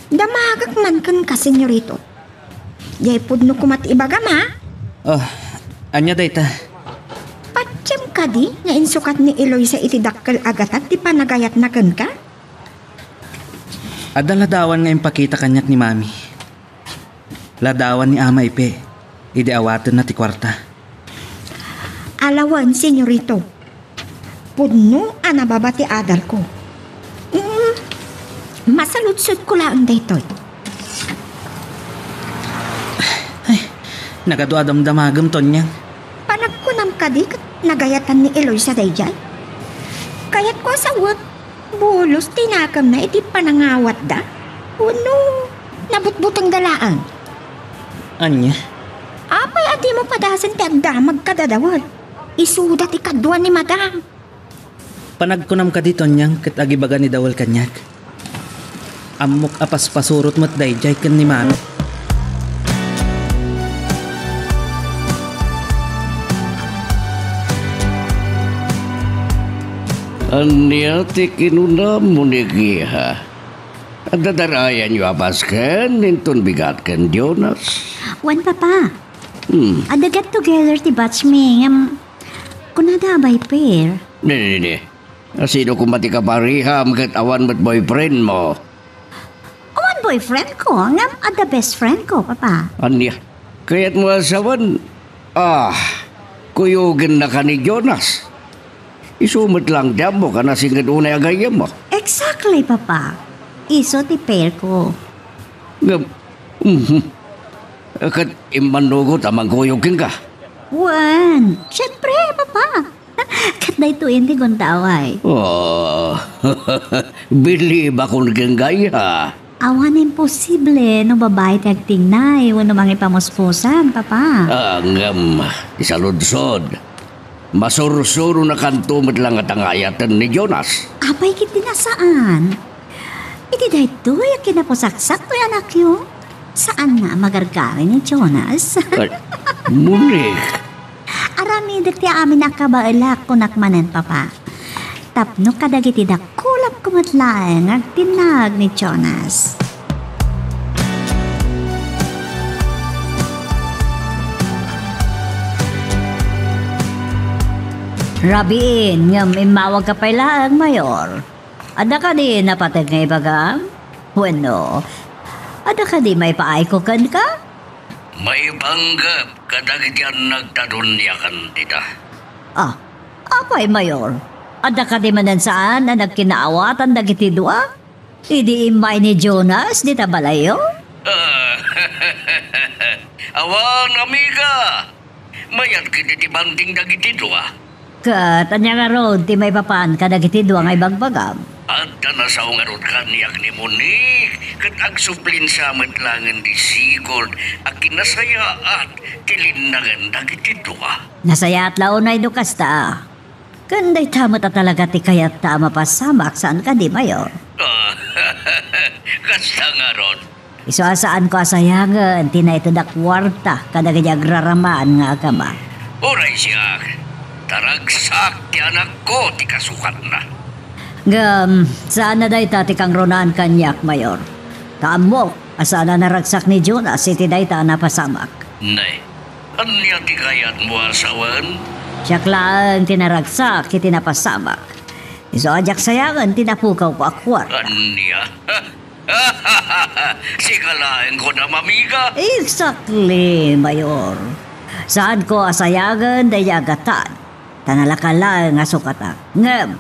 B: Damagak man kan ka, senyorito. Yay pudno kumat ibagam, ha?
F: oh, anya dayta.
B: Patsam ka di, nga insukat ni Eloisa iti dakkel agatat, di pa nagayat na kan ka?
F: Adaladawan nga pakita kanyak ni mami. Ladawan ni ama ipe. Idi awatan na ti kwarta.
B: Alawan, senyorito. Pudno anababa ti adal ko. Masaludsod ko lang daytoy.
F: Ay, nagaduadam-damagam ton niyang.
B: Panagkunam ka di, nagayatan ni Eloisa dayjay. Kayat ko sa wag, bulos tinakam na iti panangawat da. Uno, nabutbutang dalaan.
F: Anya?
B: Apay adi mo padasan ti agdamag kadadawal. Isudat ikadwa ni madam.
F: Panagkunam ka dito niyang kat agibaga ni dawal kanyak. Amok apas pasurot mo't dayjay kan ni mami.
G: Anya ti kinuna mo ni Giha. At dadarayan niyo apas ken, nintun bigat ken Jonas.
E: Wan papa. Ada get together ti batch me. Kunada by pair.
G: Nini. Sino kumati ka pariham kat awan mo't boyfriend mo?
E: Awan boyfriend ko. Ngam ada best friend ko, papa.
G: Anya. Kaya't mo asawan. Kuyugin na ka ni Jonas. Isumot lang dyan mo ka na singad unay agayam mo.
E: Exactly, papa. Iso ti pair ko.
G: Kat imanugot amang kuyugin ka.
E: Wan. Siyempre, papa. Kat na ito hindi gundaway.
G: Oh, believe ako naging gaya.
E: Awan imposible no babae tagtingnay wano mga ipamuspusan, papa.
G: Angam, isaludsod. Masursuro na kantumot lang at ang ayatan ni Jonas.
E: Apay kiti nasaan? Iti dahito yung kinapusaksak to anak yun. Saan na magargari ni Jonas?
G: Muli.
E: Arami dati amin nakabailak kunakmanan, papa. Tapno kadagiti dakulap kumatlaeng agtinag ni Jonas. Rabiin, ngam imawag ka pala ang mayor. Ada ka di napatag nga ibagam? Bueno, ada ka di may paaikokan ka?
G: May banggap kadagit yan nagtadunyakan tita.
E: Apay mayor? Ada ka di manan saan na nagkinaawatan dagiti dua? Idi imay ni Jonas di tabalayo?
G: Awan, amiga! Mayat kiti banting dagiti dua.
E: Katanya nga ron, ti may papan kadagiti dua nga ibagbagam.
G: At na sa ungarot kaniyak ni Monique, kat agsuplin sa matlangan di sigod, at kinasaya at tilinnagan dagiti dua.
E: Nasaya at launay do kasta. Kanday tama ta talaga ti kayat ta mapasamak saan ka di mayor.
G: Kasta nga ron.
E: Iso asaan ko asayangan, tinay ito da kwarta kadagiti agraramaan nga agama.
G: Oray siya, taragsak ti anak ko ti kasukat na.
E: Saan na day tati kang ronaan kanyak, mayor? Kaamok, asaan na naragsak ni Jonas, iti day ta napasamak.
G: Nay, anya ti kayat mo asawan?
E: Siyak lang tinaragsak, iti napasamak. Iso ajak sayangan, tinapukaw ko akwar.
G: Anya? Sikalain ko na mamiga.
E: Exactly, mayor. Saan ko asayagan, dayagatan. Tanalakalang nga sukata. Ngam,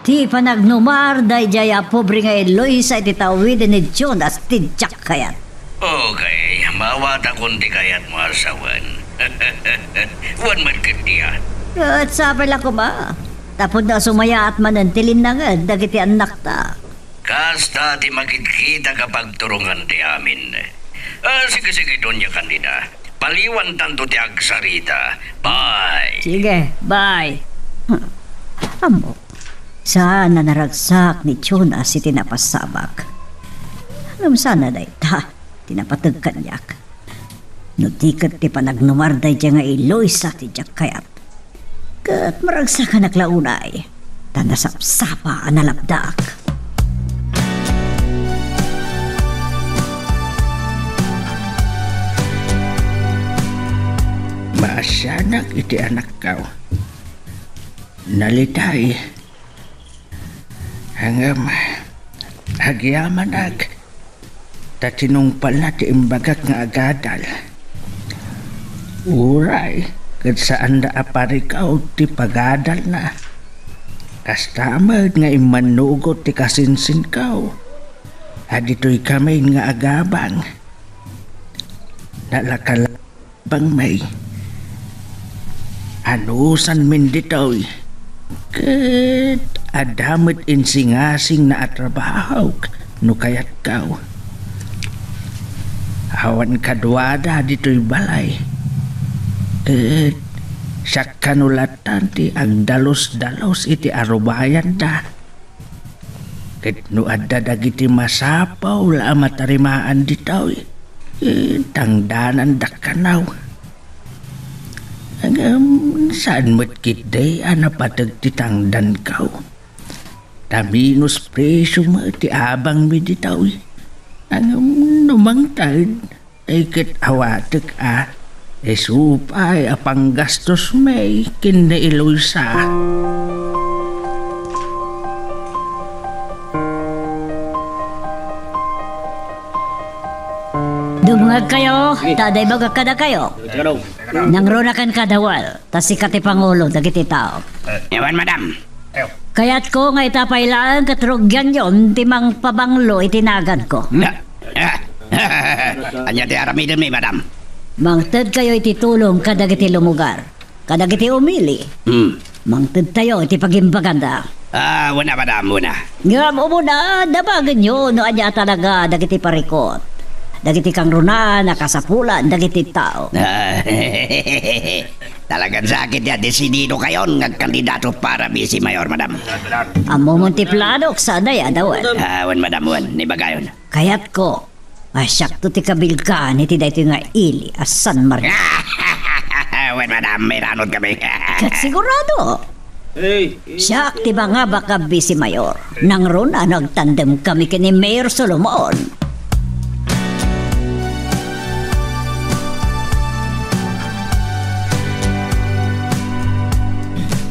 E: ti panagnumar day jaya pobre nga Eloisa iti tawid ni Jonas ti Jack kayat.
G: Okay, mawata kundi kayat mo asawan. Wan man kitiyan.
E: At sabi lang ko ba? Tapod na sumaya at manantilin na nga, dagiti anak ta.
G: Kasta ti makikita kapag turungan ti amin. Sige doon niya kanina. Paliwan tanto ti agsarita. Bye!
E: Sige, bye. Amo, saan na naragsak ni Jonas si tinapasabak? Alam sana day ta, tinapatag kanyak. Nutikat ti panagnumarday dya nga Eloisa ti Jack kayat. Kat maragsa ka naglaunay. Tanasap-sapa ang nalapdak.
C: Maasanak iti anak kau. Nalitay. Hanggang hagyaman tatinungpal na ti imbagak nga agadal. Uray, kat saan da aparikaw ti pagadal na. Kastamad nga imanugot ti kasinsin kaw. Adito'y kamay nga agabang. Nalakalabang may. Anusan min dito'y. Kat adamit insingasing na atrabahaw no kayat kaw. Awan kadwada dito'y balay. Kat sa kanulatan ti ang dalos-dalos iti arubayan da. Kat no adda dagiti masapaw la matarimaan dito'y. Tangdanan da kanaw. Saan mo't kitday anapatag titangdan kaw. Taminus presyo mo ti abang mi ditaw. Numangtad ay kat awatek supay apang gastos may kinailoy sa.
E: Dumungag kayo, taday baga kada kayo. Nangrunakan kadawal, tas si kati Pangulo, dagiti tao.
D: Ewan, madam.
E: Kaya't ko nga itapailaan katrugyan yon, timang pabanglo itinagan ko.
D: Anya ti aramidin mi, madam.
E: Mangted kayo ititulong kadagiti lumugar, kadagiti umili. Mangted tayo iti pagimbaganda.
D: Wala, madam, wala.
E: Nga mo muna, dabagan nyo, no anya talaga dagiti parikot. Dagiti kang runa, nakasapulan, dagiti tao.
D: Talagang sakit ya, desidido kayon ng kandidato para Vice Mayor, madam.
E: Amo montipladok sana ya, dawan.
D: Wan, madam, wan, ni bagayon.
E: Kayat ko, asyak to ti kabilkan, iti dayto nga ili, as San Maria.
D: Wan, madam, may ranod kami.
E: Kat sigurado. Siyak ti ba nga baka Vice Mayor, nang runa nagtandem kami kini Mayor Solomon.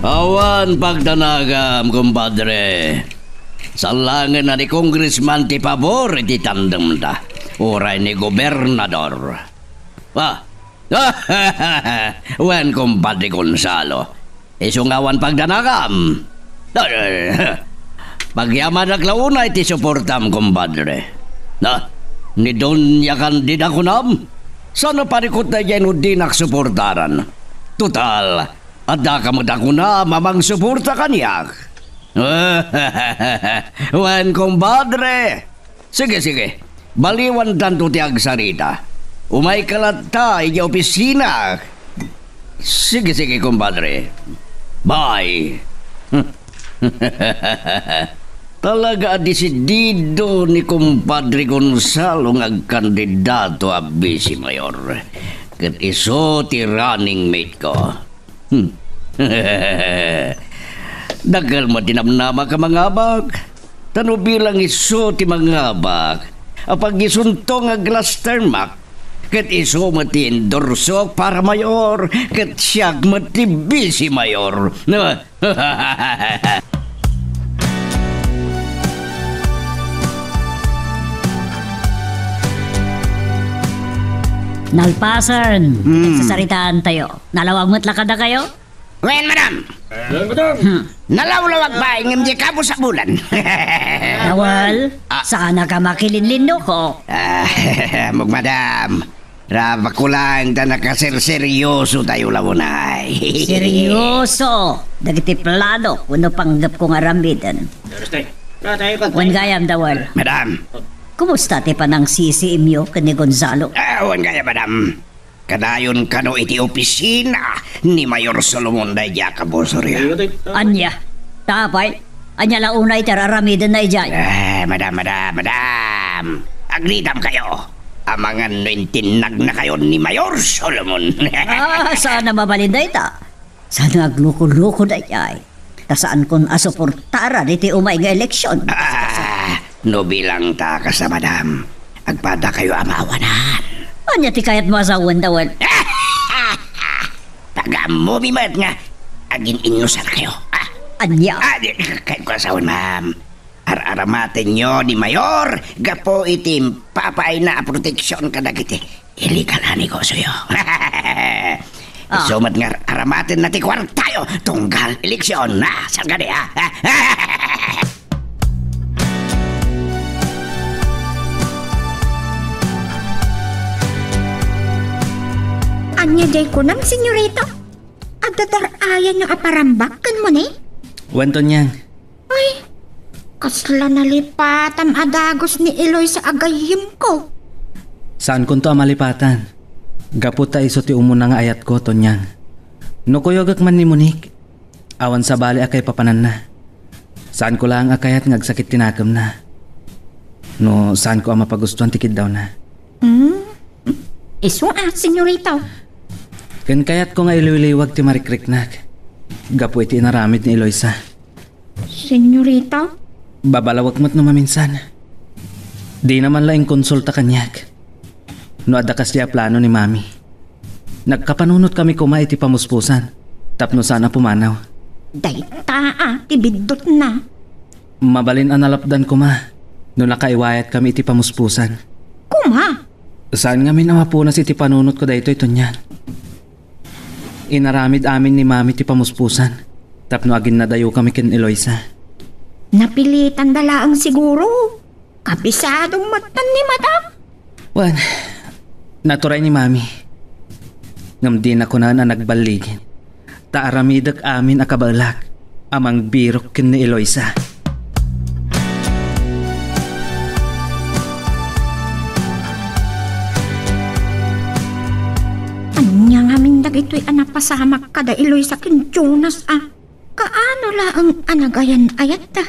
G: Awan pagdanagam, kumpadre. Salangan na ni Congressman ti pabor iti tandem da. Oray ni Gobernador. Wen kumpadre Gonzalo. Isungawan pagdanagam. Pagyaman naglauna iti suportam, kumpadre. Ni Donya Candida kunam. Sana parikot na yan o di naksuportaran. Total. Adda ka mo na mamang suporta kanyak. Wan kumpadre. Sige. Baliwan tanto ti agsarita. Umay kalata iya opisina. Sige, kumpadre. Bye. Talaga desidido ni kumpadre Gonzalo ngagkandidato a Vice Mayor. Ket iso ti running mate ko. Dagal mo tinamnama ka mangabag. Tano bilang iso ti mangabag. Apag isunto nga glass termak. Ket iso mo ti endorso para mayor. Ket siyag mo ti Vice Mayor.
E: Nalpasan, nagsasaritaan tayo. Nalawag mo't lakada kayo?
D: Wen, madam. Nalawlawag ba ingim di kabo sa bulan?
E: Nawal, sana ka makilinlindo ko.
D: Madam. Rabakulang ta nakaserseryoso tayo lawunay.
E: Seryoso. Dagiti plano, kuno panggap kong aramidan. Wan gayam, Dawal.
D: Madam.
E: Kumusta ti panang sisiimyo kani Gonzalo?
D: Wan gaya, madam. Kadayon kano iti opisina ni Mayor Solomon da Jacob Osorio.
E: Anya, tapay. Anya launa iti aramidan na ijay.
D: Madam. Agridam kayo. Amangan no intinag na kayo ni Mayor Solomon.
E: Sana mabalinday ta. Sa nagluko-luko na yay. Tasaan kon asuportara diti umay nga eleksyon.
G: No bilang ta ka sa madam. Agpada kayo amawanan.
E: Anya ti kayat mo asawan dawan.
G: Taga mo bimat nga. Agin inusan kayo.
E: Anya?
G: Kayo ko asawan, ma'am. Araramatin nyo ni Mayor. Gapo itim papay na proteksyon ka dagiti. Illegal na negosyo yo. Sumat nga aramatin na ti kwartayo. Tunggal eleksyon na. Saan ka di ha?
B: Anya day ko nam, senyorita. Adadarayan yung aparambak kan mo ni?
F: Wanton yang.
B: Ay, kasla nalipatam adagos ni Eloy sa agayim ko.
F: Saan kun to amalipatan? Gaputa iso ti umuna nga ayat ko, Tonyang. No kuyogak man ni Monique. Awan sa bali akay papanan na. Saan ko lang akayat ngagsakit tinakam na. No saan ko ang mapagustuhan tikid daw na.
B: Iso senyorita.
F: Ken kayat ko nga iliwiliwag ti marikriknak. Gapu iti inaramid ni Eloisa.
B: Senyorita?
F: Babalawag mo't no maminsan. Di naman laing konsulta kanyak. No adakas diya plano ni Mami. Nagkapanunot kami kuma iti pamuspusan. Tapno sana pumanaw.
B: Dayta tibidot na.
F: Mabalin analapdan kuma. No nakaiwayat kami iti pamuspusan.
B: Kuma?
F: Saan nga minamapunas iti panunot ko dayto ito niyan? Inaramid amin ni Mami ti pamuspusan. Tapno agin nadayo kami ken Eloisa.
B: Napilitan dalaang siguro. Kapisadong matan ni madam.
F: Wan, naturay ni Mami. Ngam di na ko na nagbaligin. Taaramidak amin akabalak. Amang birok ken ni Eloisa.
B: Ito'y anapasamak kada Eloy sa kin Jonas Kaano laang anagayan ayat ta?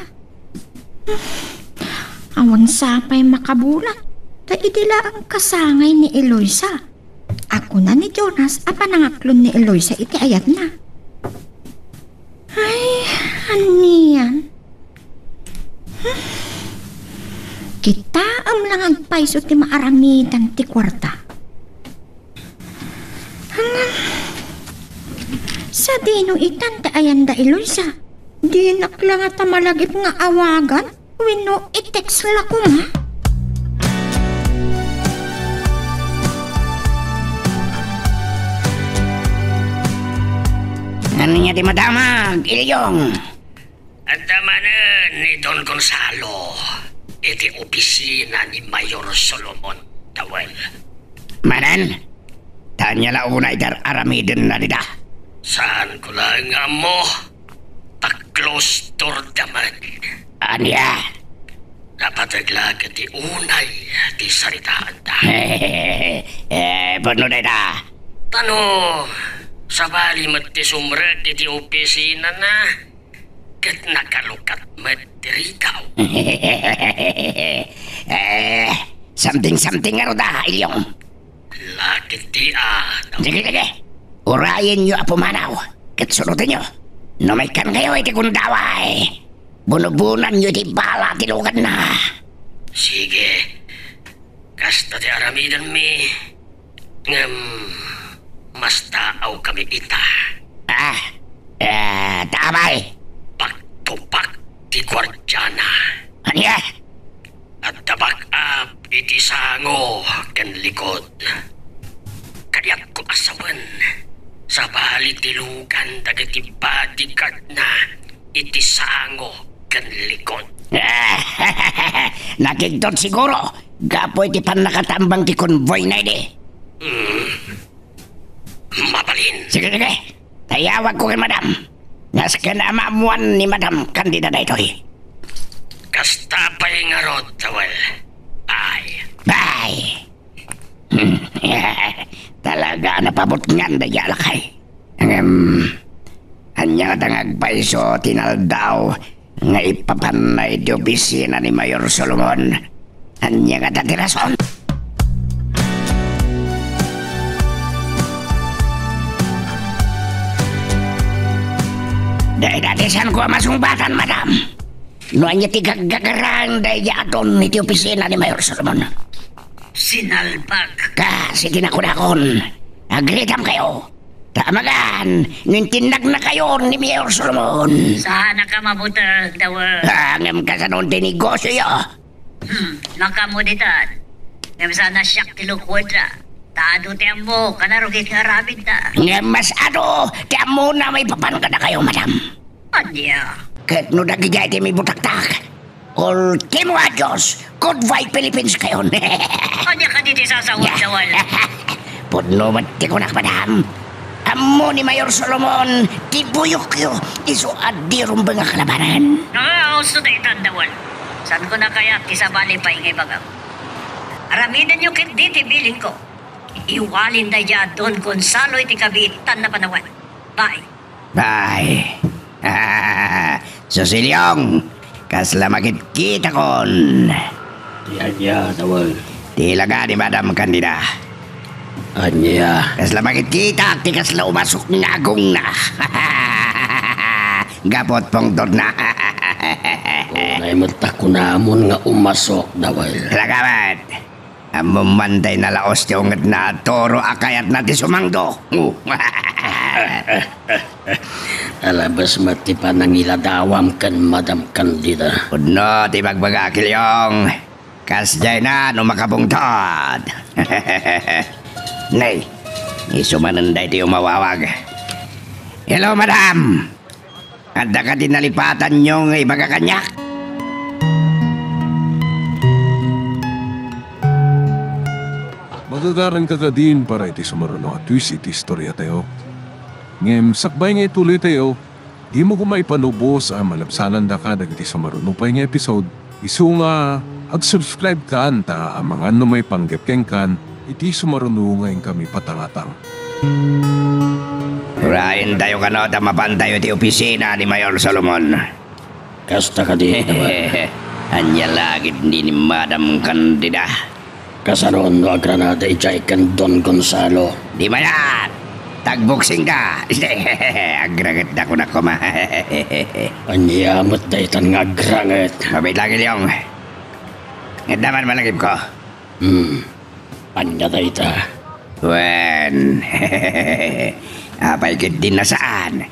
B: Awan sapay makabulat. Ta idila ang kasangay ni Eloisa. Ako na ni Jonas panangaklon ni Eloisa iti ayat na. Ay, aniyan. Kita lang agpaiso ti maaramitan ti kwarta. Sa dino itan ta ayan da Eloisa. Di naklang at malagip nga awagan. Wino i-text la ko ma.
G: Ano niya di madamag, Ilyong? Ang damanan ni Don Gonzalo. Iti opisina ni Mayor Solomon Tawel. Manan? Tanya la unay dar aramidin na nida. Saan ko lang nga mo? Ta-close door daman. Anya? Dapat aglaga ti unay ti saritaan ta. Paano na da? Tano, sa bali mat ti sumrad ti opisina na. Kat nakalukat mat ti rikaw. Something nga da, Ilyong. Lakit ti Sige. Urayin nyo apumanaw. Katsunutin nyo. Numaykan kayo iti kundaway. Bunubunan nyo di bala tilugan na. Sige. Kasta ti aramidan mi. Mas taaw kami ita. Tamay. Pagtupak ti gwardyana. Anya? At tabak up iti sango kan likod. Kaya't ko asawan. Sa bali tilugan dagiti bodyguard na iti sango kan likod. Nakigtot siguro. Gapo iti pan nakatambang ti convoy na iti. Mabalin. Sige. Tayawag ko kay madam. Nas ka na maamuan ni madam kandida na ito. Kastapay nga rod, Tawel. Bye. Talaga napabot ngan da yalakay. Anya tangagpaiso tinaldaw nga ipapanay di opisina ni Mayor Solomon. Anya nga tatirason.
D: Dahil dati saan ko masumbatan, madam? Noon niya tigagagarang dahil aton iti opisina ni Mayor Solomon.
H: Sinalpag.
D: Kasi tinakon-akon. Agritam kayo. Tamagan, nintinag na kayo ni Mayor Solomon.
H: Sana ka mabutag, dawa.
D: Hangam ka sa noon tinegosyo yo.
H: Nakamuditan. Ngam sana siyak tilukwadra. Tado tiyang mo, kanarugit nga rabid na.
D: Nga mas ano, kaya muna may papan ka na kayo, madam.
H: Anya.
D: Kahit no nagigay ti may butaktak. Ultimo adios, goodbye Philippines kayo.
H: Anya ka dito sasawal-sawal.
D: Pudno mati ko na, madam. Amo ni Mayor Solomon, tibuyok yo, iso adirong ba nga kalabanan?
H: Nakauso na itandawan. Saan ko na kaya kisabali pa ingay bagang? Aramidan nyo kit diti bilin ko. Iwalin na ya Don Gonzalo iti kabitan na panawan. Bye.
D: Bye. Susilyong, kaslamagit kita kon.
G: Anya, Dawal.
D: Tilaga ni Madam Candida.
G: Anya.
D: Kaslamagit kita, ti kasla umasok nga agong na. Gapot pong na.
G: Unay matako namon nga umasok, Dawal.
D: Lagamat. Amumantay na laos yung na toro akayat natin sumangdo.
G: Alabas mati pa nang iladawam kan Madam Candida.
D: Udno, ti magbagakil yung kasjay na no makabungtod. Nay, isumananday ti umawawag. Hello, madam. Ada ka din nalipatan yung ibagakanyak?
A: Magagaran ka din para iti sumaruno at twist iti istorya tayo. Ngem, sakbay nga ituloy tayo, di mo kumay panubos ang malabsanan da ka iti sumaruno pa yung episode. Isu nga, ag-subscribe ka anta ang mga may panggapkeng kan, iti sumaruno ngayon kami patangatang.
D: Urahin tayo ka no, tamapan tayo iti opisina ni Mayor Solomon.
G: Kasta ka di, Dawal.
D: Anya lagid ni Madam Candida.
G: Kasaroon no agranada ijay kan Don Gonzalo.
D: Di mayan! Tagboksing ka! Agragat na ko na kuma.
G: Anyamot daytan nga agranget.
D: Mabait lagi liyong. Ngayon naman malagip ko.
G: Anya dayta.
D: Wen. Apay kit din na saan?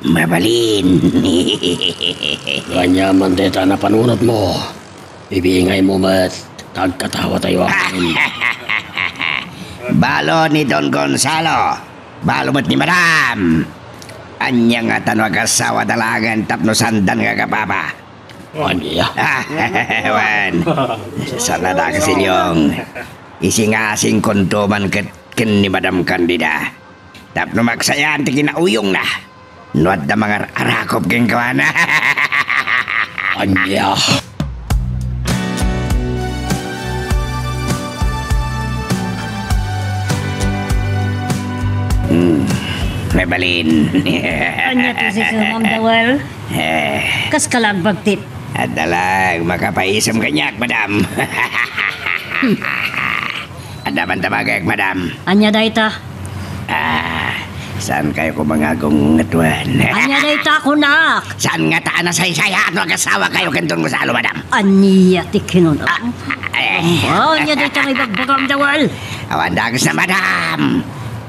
D: Mabalin.
G: Anyaman dayta na panunod mo. Ibingay mo mat. Tagkatawa tayo akin.
D: Balo ni Don Gonzalo. Balo mo't ni Madam. Anya nga tanwag asawa dalagan tapno sandan nga kapapa.
G: Anya.
D: Wan. Sana da kasilyong. Ising-asing kontuman ken ni Madam Candida. Tapno magsayan ti kinauyong na. Nuad da mga arakop keng kawana.
G: Anya.
D: Mabalin.
E: Anya to si Sumam Dawal. Kas kalagbagtit.
D: Adalag, makapaisam kanyak, madam. Adaman tamagag, madam.
E: Anya dayta.
D: Saan kayo kumangagong ngatuan?
E: Anya dayta kunak.
D: Saan nga taan na say-sayat no agasawa kayo kentong Gonzalo, madam?
E: Anya ti kinuno. Anya dayta nga ibagbagam Dawal.
D: Awan dagas na, madam.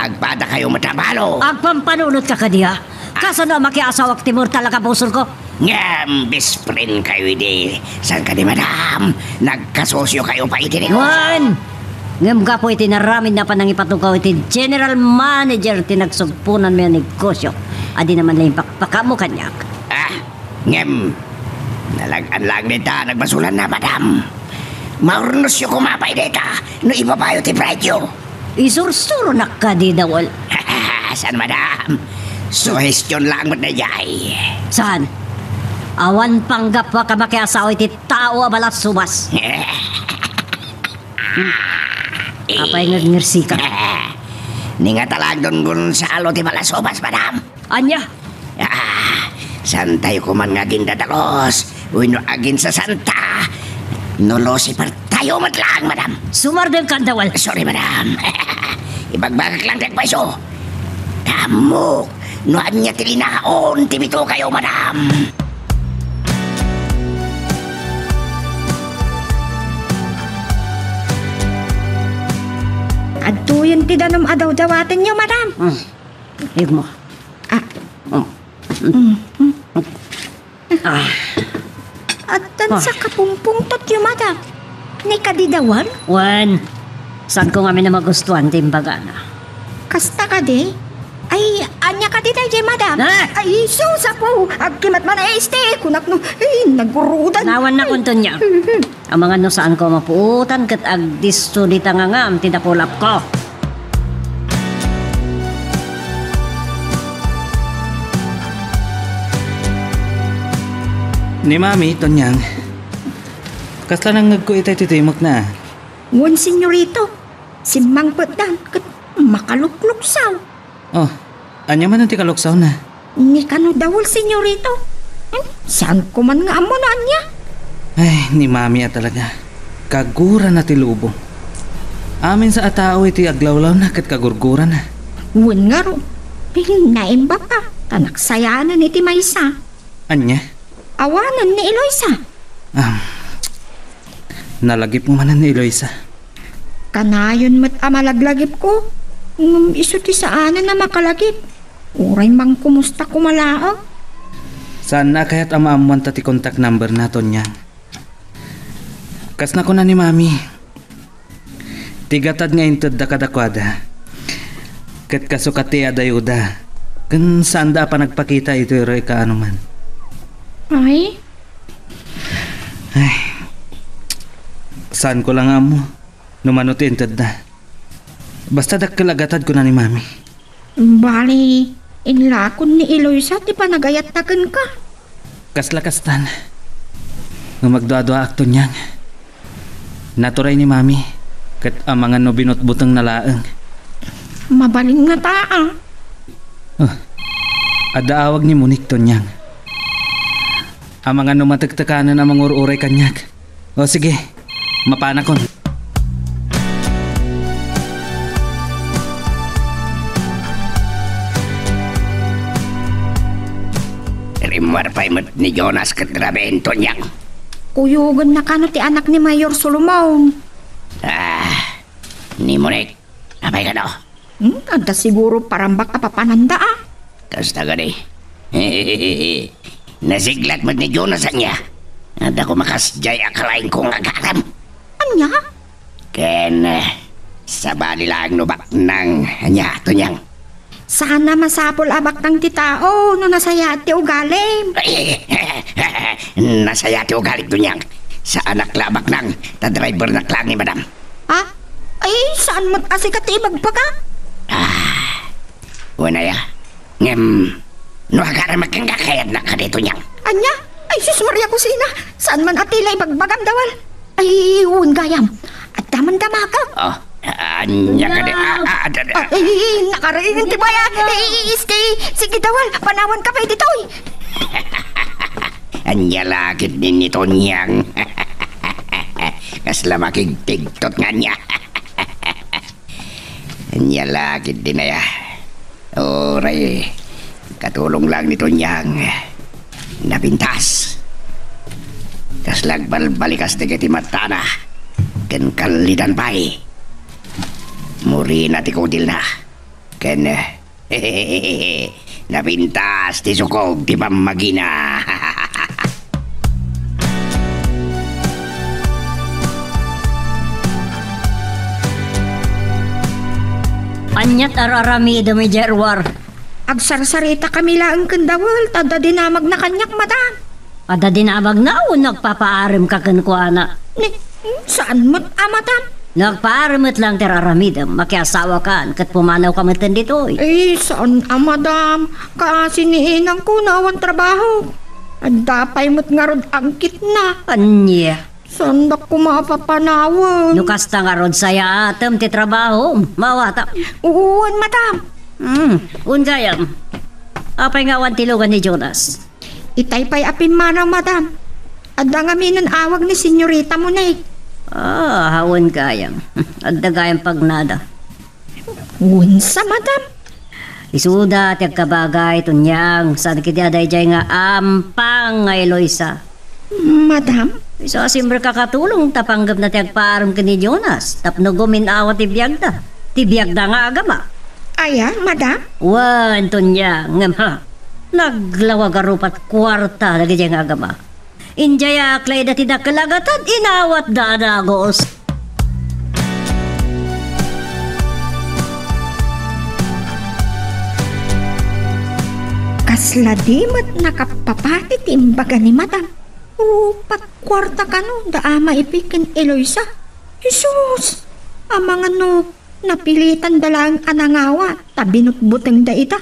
D: Agpada kayo matabalo.
E: Agpampanunod ka kadiya. Kaso na makiasawak timur talaga busol ko.
D: Ngam, best friend kayo di. Saan ka di, madam? Nagkasosyo kayo pa iti ni
E: Juan! Ngam ka po iti naramin na panangipatukaw iti general manager tinagsugpunan mo yung negosyo. Adi naman lang pakpaka mo kanyak.
D: Ngam, nalagan lang nita, nagbasulan na, madam. Maurnos yung kumapay nita, no ibabayo ti presyo.
E: Isursuro na ka di Dawal.
D: Saan, madam? Suhestyon lang mo na jay.
E: Saan? Awan panggap pa ka makiasawa iti tao abalas subas. Apay ngirsi ka.
D: Ninga talag Don Gonzalo ti balasubas, madam.
E: Anya?
D: Saan tayo kuman nga gindadalos? Uy, no agin sa Santa. Nolosi par tayo matlang, madam.
E: Sumardeng ka Dawal.
D: Sorry, madam. Ibagbagak lang dek paiso. Tamo, Nuan niya tilinaon, tibito kayo, madam.
B: Adtuyan ti danom adaw-dawatin niyo, madam.
E: Higmo.
B: At tan sa kapumpungtot yung madam. Ni kadidawan?
E: Wan, saan ko nga na magustuhan timbaga na?
B: Kasta ka di? Ay, anya ka di tayo, madam?
E: Ah!
B: Ay, susa po. Agkimat man ay este. Kunak no, naggurudan.
E: Nawan na kunto niya. Ang mga no saan ko mapuutan kat agdisto di tangangam tinapulap ko.
F: Ni Mami, Tonyang. Kasta nang ngagko itay titimak na.
B: Ngun, senyorito. Si Mangpot dan, kat makalukluk saw.
F: Oh, anya man ang tikaloksaw na.
B: Ni kano dawol, senyorito. Saan ko man nga amo na anya?
F: Ay, ni Mami talaga. Kagura na ti lubong. Amin sa atao iti aglawlaw na kat kagurgura na.
B: Ngun nga ro. Pinaim ba ka? Tanaksayanan iti maysa.
F: Anya?
B: Awanan ni Eloisa.
F: Nalagip mo manan ni Eloisa.
B: Kanayon mat amalaglagip ko. Iso ti saanan na makalagip. Uray mang kumusta kumalaang.
F: Saan na kaya't amaamuan ti contact number na Tonyang? Kas na ko na ni Mami. Tigatad nga inted da kadakwada. Kat kasukati adayuda. Kan saan da pa nagpakita ito iroy ka anuman.
B: Ay?
F: Saan ko lang amo? Numanuti inted na. Basta dakalagatad ko na ni Mami.
B: Bali, inlakon ni Eloisa ti panagayat-taken ka.
F: Kasla-kastan. Nga magdua-dua akto niyang. Naturay ni Mami. Kat ang mga no binutbutang nalaang.
B: Mabaling nga taa.
F: Adaawag ni Munik to niyang. Ang mga no matagtakanan ang mga ururay kanyak. O sige, mapanakon.
D: Rimar pa imot ni Jonas kat grabe ento niyang.
B: Kuyugan na kano ti anak ni Mayor Solomon.
D: Ni Munik, apay ka daw?
B: Anda siguro parang baka papananda ah.
D: Kasta ka di. Nasiglat mo ni Jonas niya. At ako makasjay akalain kong agaram.
B: Anya?
D: Ken, sa bali lang nubak ng anya to niyang.
B: Sana masapol abak ng titao no nasaya ti ugalim.
D: Nasaya ti ugalim to niyang. Sa anak labak ng ta-driver na klang ni madam.
B: Ha? Ay, saan mo kasi katibag pa ka?
D: Wala ya. No agaram kang kakayad na ka dito niyang.
B: Anya? Ay, sus Maria Kusina. Saan man atila ibagbagam dawal? Ay, uwan gayam. At daman-dama ka.
D: Oh, anya ka di.
B: Ay, nakarainin ti baya. Sige dawal, panawan ka pa ditoy.
D: Anya lakit din nito niyang. Kasla makigtigtot nga niya. Anya lakit din na ya. Oray, katulong lang nito niyang napintas. Kaslag balbalikas de kiti matana. Ken kalidan pay. Muri na ti kudil na. Ken napintas ti sukog ti pamagina.
E: Anyat ararami dami jerwar.
B: Agsarsarita kami lang kendawal. Tada dinamag na kanyak madam.
E: Ada dinabag na o nagpapaarim ka kankuana.
B: Saan mo't madam?
E: Nagpaarimot lang tiraramidam. Makiasawa ka kat pumanaw ka matan dito.
B: Eh, saan madam? Kasi niinang ko na awan trabaho. At dapay mo't nga rod angkit na.
E: Anya.
B: Saan da ko mapapanawan?
E: Nukas ta nga rod saya atam ti trabaho. Mawata.
B: Uwan madam.
E: Ungayam. Apay nga awan tilugan ni Jonas.
B: Itay-pay apin manaw madam. Adda nga minan awag ni senyorita mo na
E: hawan gayam. Adda gayam pagnada.
B: Unsa madam?
E: Isuda ti kabagay tunyang saan kiti adayjay nga ampang nga Eloisa.
B: Madam?
E: So simbre kakatulong tapanggap na ti agparam kini Jonas tapno guminawat ti biyagda. Ti biyagda nga agama.
B: Aya, madam?
E: Wan tunyang ngam ha. Naglawag arupat kwarta lagi nga agama. Injaya aklay dati dakalagatan inawat dadagos.
B: Kasla di mat nakapapati timbaga ni madam. Upat kwarta ka no, daama ipikin Eloisa. Jesus! Amang ano, napilitan dalang anangawa, tabinutbuteng da ita.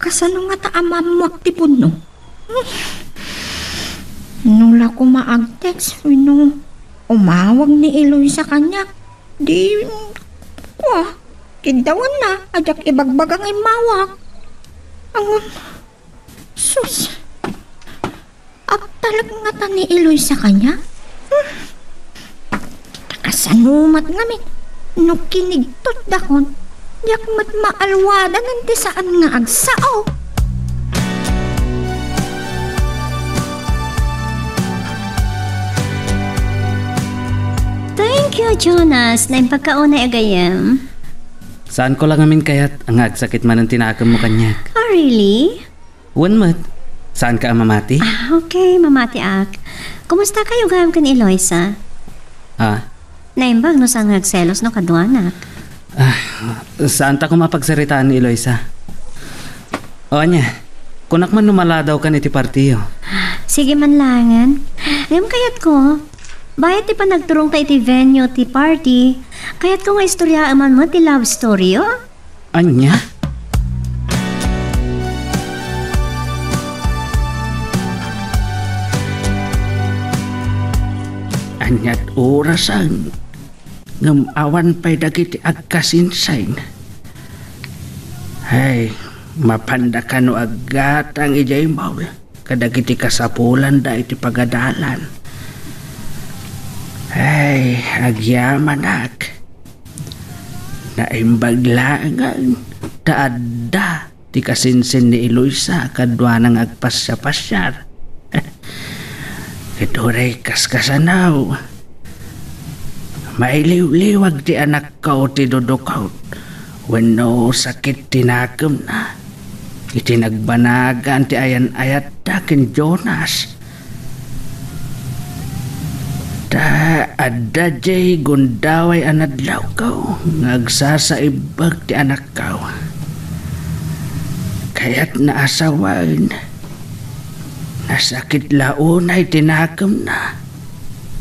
B: Kasano nga ta amamuak ti puno? Nula ko maag-text, umawag ni Eloisa kanya. Di, kidawan na, ajak ibagbagang imawak. Ang, sus, talag nga ta ni Eloisa kanya? Takasanumat nga min, no kinigtot dakon, yak mat maalwada nanti saan nga agsao.
E: Thank you, Jonas, na impagkaunay agayam.
F: Saan ko lang amin kayat ang agsakit man ang tinakam mo kanya?
E: Oh, really?
F: Mat, saan ka mamati?
E: Okay, mamati ak. Kumusta kayo gayam kan Eloisa? Naimbag no saan nagselos no kaduanak?
F: Saan ta ko mapagsaritaan ni Eloisa? O niya, kunak man numala daw ka ni ti partiyo.
E: Sige man langan. Ngayam kayat ko, bayat ti pa nagturong tayo ti venue ti party, kayat ko nga istorya aman mo ti love story, oh?
F: Anya? Anyat orasan ngam awan pa'y dagiti agkasinsain. Hay, mapanda ka no agat ang ijay maul kadagiti kasapulan da iti pagadalan. Ay, agyaman ak. Naimbaglangan, taadda, ti kasinsin ni Eloisa, kadwa nang agpasya-pasyar. Ito'y kaskasanaw. Mailiw-liwag ti anak ka o ti dudukaw. Wano sakit tinakam na. Itinagbanagan ti ayan-ayat dakin Jonas. Ta adda jay gundaway anadlaw kaw ngagsasaibag ti anak kaw. Kaya't naasawan nasakit launay tinakam na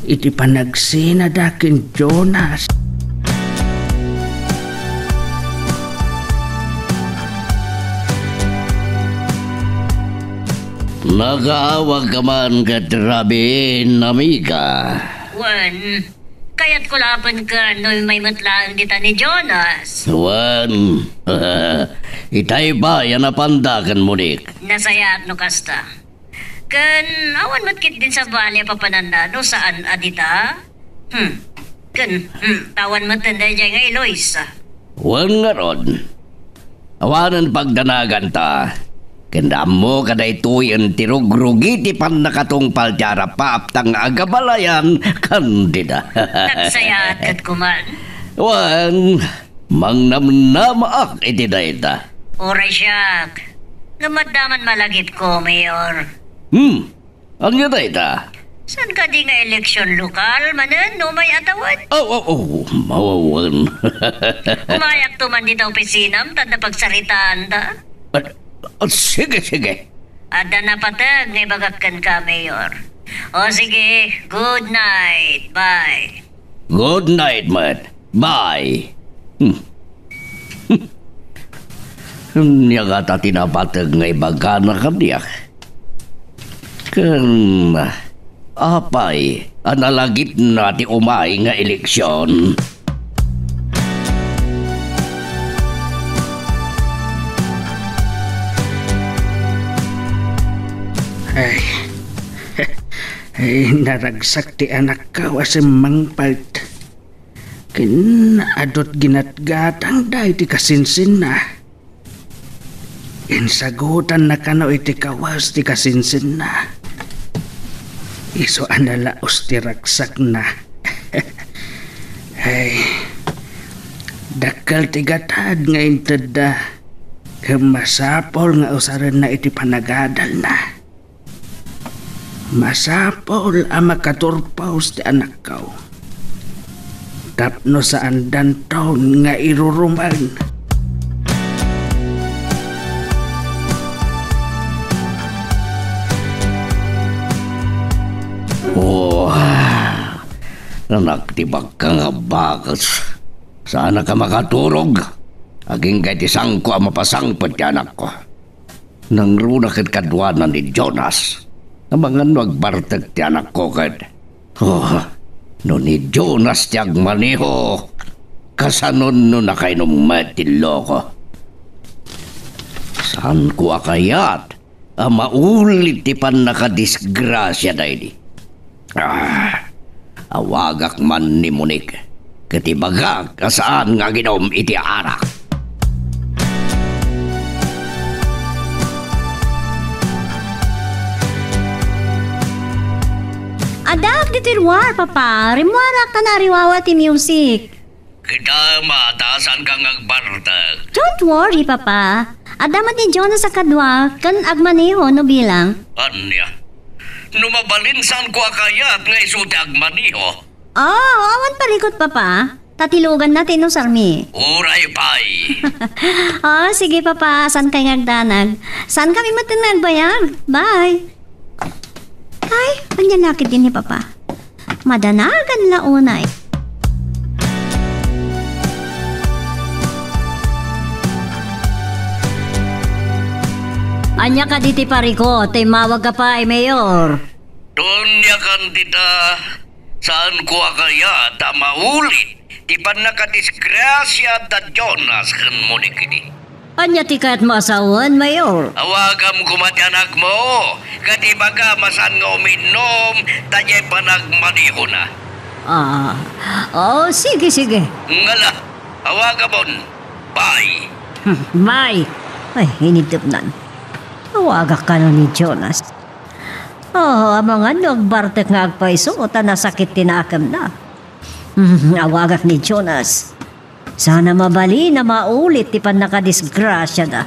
F: iti panagsina dakin Jonas.
G: Nagaawag ka man katrabin, amiga.
H: Juan, kaya't kulapan ka no may matlaang dita ni Jonas.
G: Juan, itay ba yan napandakan mo, Nick?
H: Nasayat no kasta. Kan awan matkit din sa balya papananda no saan adita? Tawan matanda dyan nga Eloisa.
G: Juan nga ron. Awanan pagdanagan ta. Kanda mo kaday tuyan tirugrugi ti pan nakatungpal tiara paaptang agabalayan kandida.
H: Nagsayat kat kuman.
G: Wan, mangnamnamaak iti dayta.
H: Oray siyak. Namadaman malagip ko, Mayor.
G: Ang yun dayta?
H: San ka di nga eleksyon lokal, manan, no may atawad?
G: Mawawan.
H: Umayak tuman dito opisinam, tanda pagsaritaan da.
G: Sige.
H: Ada na patag, ngay bagakkan ka, Mayor. O sige, good night, bye.
G: Good night, Matt. Bye. Niya ka tinapatag ngay baga na kaniyak. Kan apay, analagip na ti umay nga eleksyon.
C: Ay, naragsak ti anak ka wasim mangpalt. Adot ginatgatang da iti kasinsin na. Insagutan na kano iti kawas ti kasinsin na. Iso analaos ti raksak na. Ay, dakal ti gatad nga inted da. Masapol nga usaran na iti panagadal na. Masapol ang makaturpaos ti anak kao. Tapno sa andan taon nga iruruman.
G: Oh, nagtibag ka nga bakas. Sana ka makaturog. Aging kay tisang ko ang mapasangpad ti anak ko. Nang runa kat kadwanan ni Jonas. Namangan magbartag ti anak ko kat. Oh, no ni Jonas ti agmaniho. Kasanon no nakainom matilo ko. Saan ko akayat? Maulit ti pan nakadisgrasya na ini. Awagak man ni Monique. Katibagak kasaan nga ginom iti arak.
E: Adak di tirwar, papa. Rimwara ka na riwawa ti music.
G: Kita matasan kang agbartag.
E: Don't worry, papa. Adamat ni Jonas sa kadwa, kan agmaneho no bilang.
G: Anya? Numabalinsan ko akayat nga isuti agmaniho.
E: Awan palikot, papa. Tatilugan natin no sarmi.
G: Uray pay.
E: Sige, papa. San kay ngagdanag? San kami matinagbayag? Bye. Ay, panyanakit din ni papa. Madanagan launay. Anya ka diti pariko, mawag ka pa ay mayor.
G: Donya kan tita, saan ko akaya ta maulit, di pa nakadisgrasya ta Jonas kan mo ni kini.
E: Anya ti kaya't maasawan, mayor?
G: Awagam kumati anak mo, katibaga masan nga uminom, tanyay pa nagmaniho na.
E: Sige.
G: Ngala, awagamon, bye.
E: Bye. Ay, hinitip nan. Awagak ka no ni Jonas. Mga nagbartek nga agpaiso, nasakit tinakam na. Awagak ni Jonas. Sana mabali na maulit ti pan nakadisgrasya da.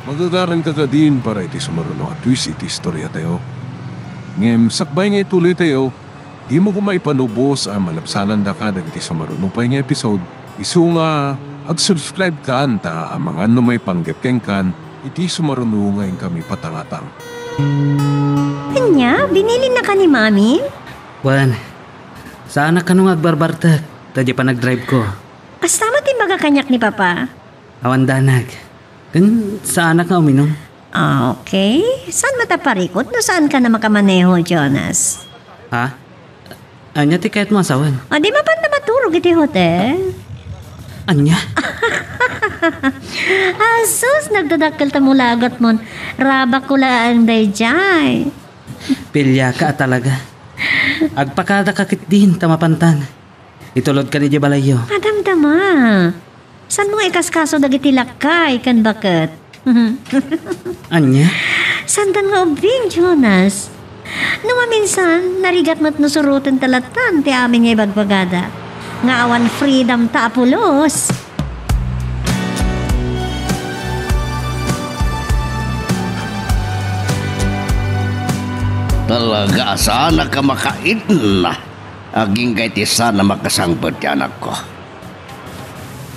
A: Magagaran ka din para iti sumaruno at twist iti istorya tayo. Ngem sakbay nga ituloy tayo, di mo kumaipanubos ang malapsanan da ka iti sumaruno pa nga episode. Isu nga ag-subscribe ka anta ang mga may panggepkeng kan iti sumaruno ngayon kami patangatang.
E: Kanya, binili na ka ni mami?
F: Juan, sana ka nung agbarbartag. Tadya pa nag-drive ko.
E: Kasama timbaga kanyak ni papa?
F: Awan danag. Kan sana ka uminom?
E: Okay. Saan mataparikot? No saan ka na makamaneho, Jonas?
F: Ha? Anya ti kahit mo asawan?
E: Di mapan na maturog iti hotel?
F: Anya?
E: Asus, nagdadakkel ta mo lagot mon. Rabak ko lang dayjay.
F: Pilya ka talaga. Agpakada kakit din tamapantan. Itulod ka ni Balayo.
E: Madamdama. San mo ikaskaso dagiti lakay kan bakit?
F: Anya?
E: Sandan nga ubing, Jonas. Nung minsan, narigat mo't nusurutan talatan ti amin nga ibagbagada. Nga awan freedom ta apulos.
G: Talaga sana ka makain na. Aging kay ti sana makasangpad ti anak ko.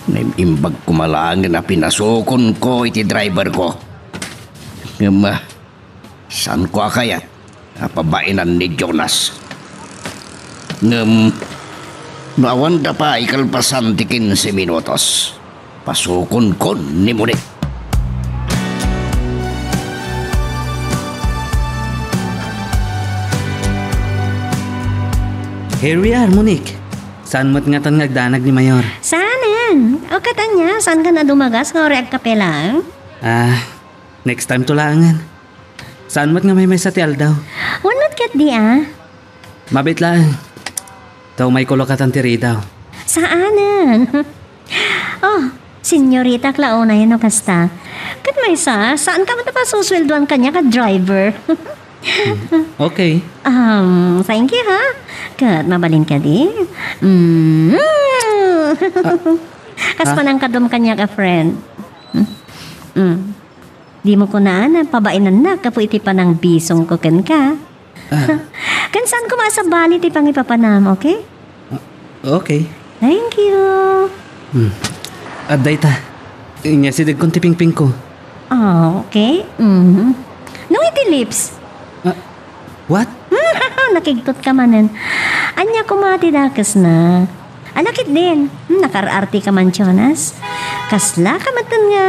G: Naimbag kumalangin na pinasukon ko iti driver ko. Ngama, saan ko akayat? Napabainan ni Jonas. Nawan da pa ikalpasan ti 15 minutos. Pasukon kon ni Monique.
F: Here we are, Monique. Saan mo't nga tan nagdanag ni Mayor?
E: Saanan? O katanya, saan ka na dumagas nga oreg kape lang?
F: Next time tulangan. Saan mo't nga may sa ti Aldaw?
E: Wanot kat di ah.
F: Mabit lang. Daw may kulokatan ti Ridaw.
E: Saanan? Oh, senyorita Claona yan o kasta. Kat may saan ka matapasusweldoan kanya ka driver?
F: Okay.
E: Thank you ha. Kat mabalin ka di. Kas pa nang kadum kanya ka friend. Di mo ko na pabainan na kapo iti pa ng bisong ko ken ka. Kan saan ko masabali ti pang ipapanam, okay?
F: Okay.
E: Thank you.
F: Aday ta. Inya si dagkon ti pingping ko.
E: Oh, okay. No iti lips.
F: What?
E: Nakigtot ka manen. Anya kumati dakas na. Alakit din. Nakararti ka man, Jonas. Kasla ka matan nga.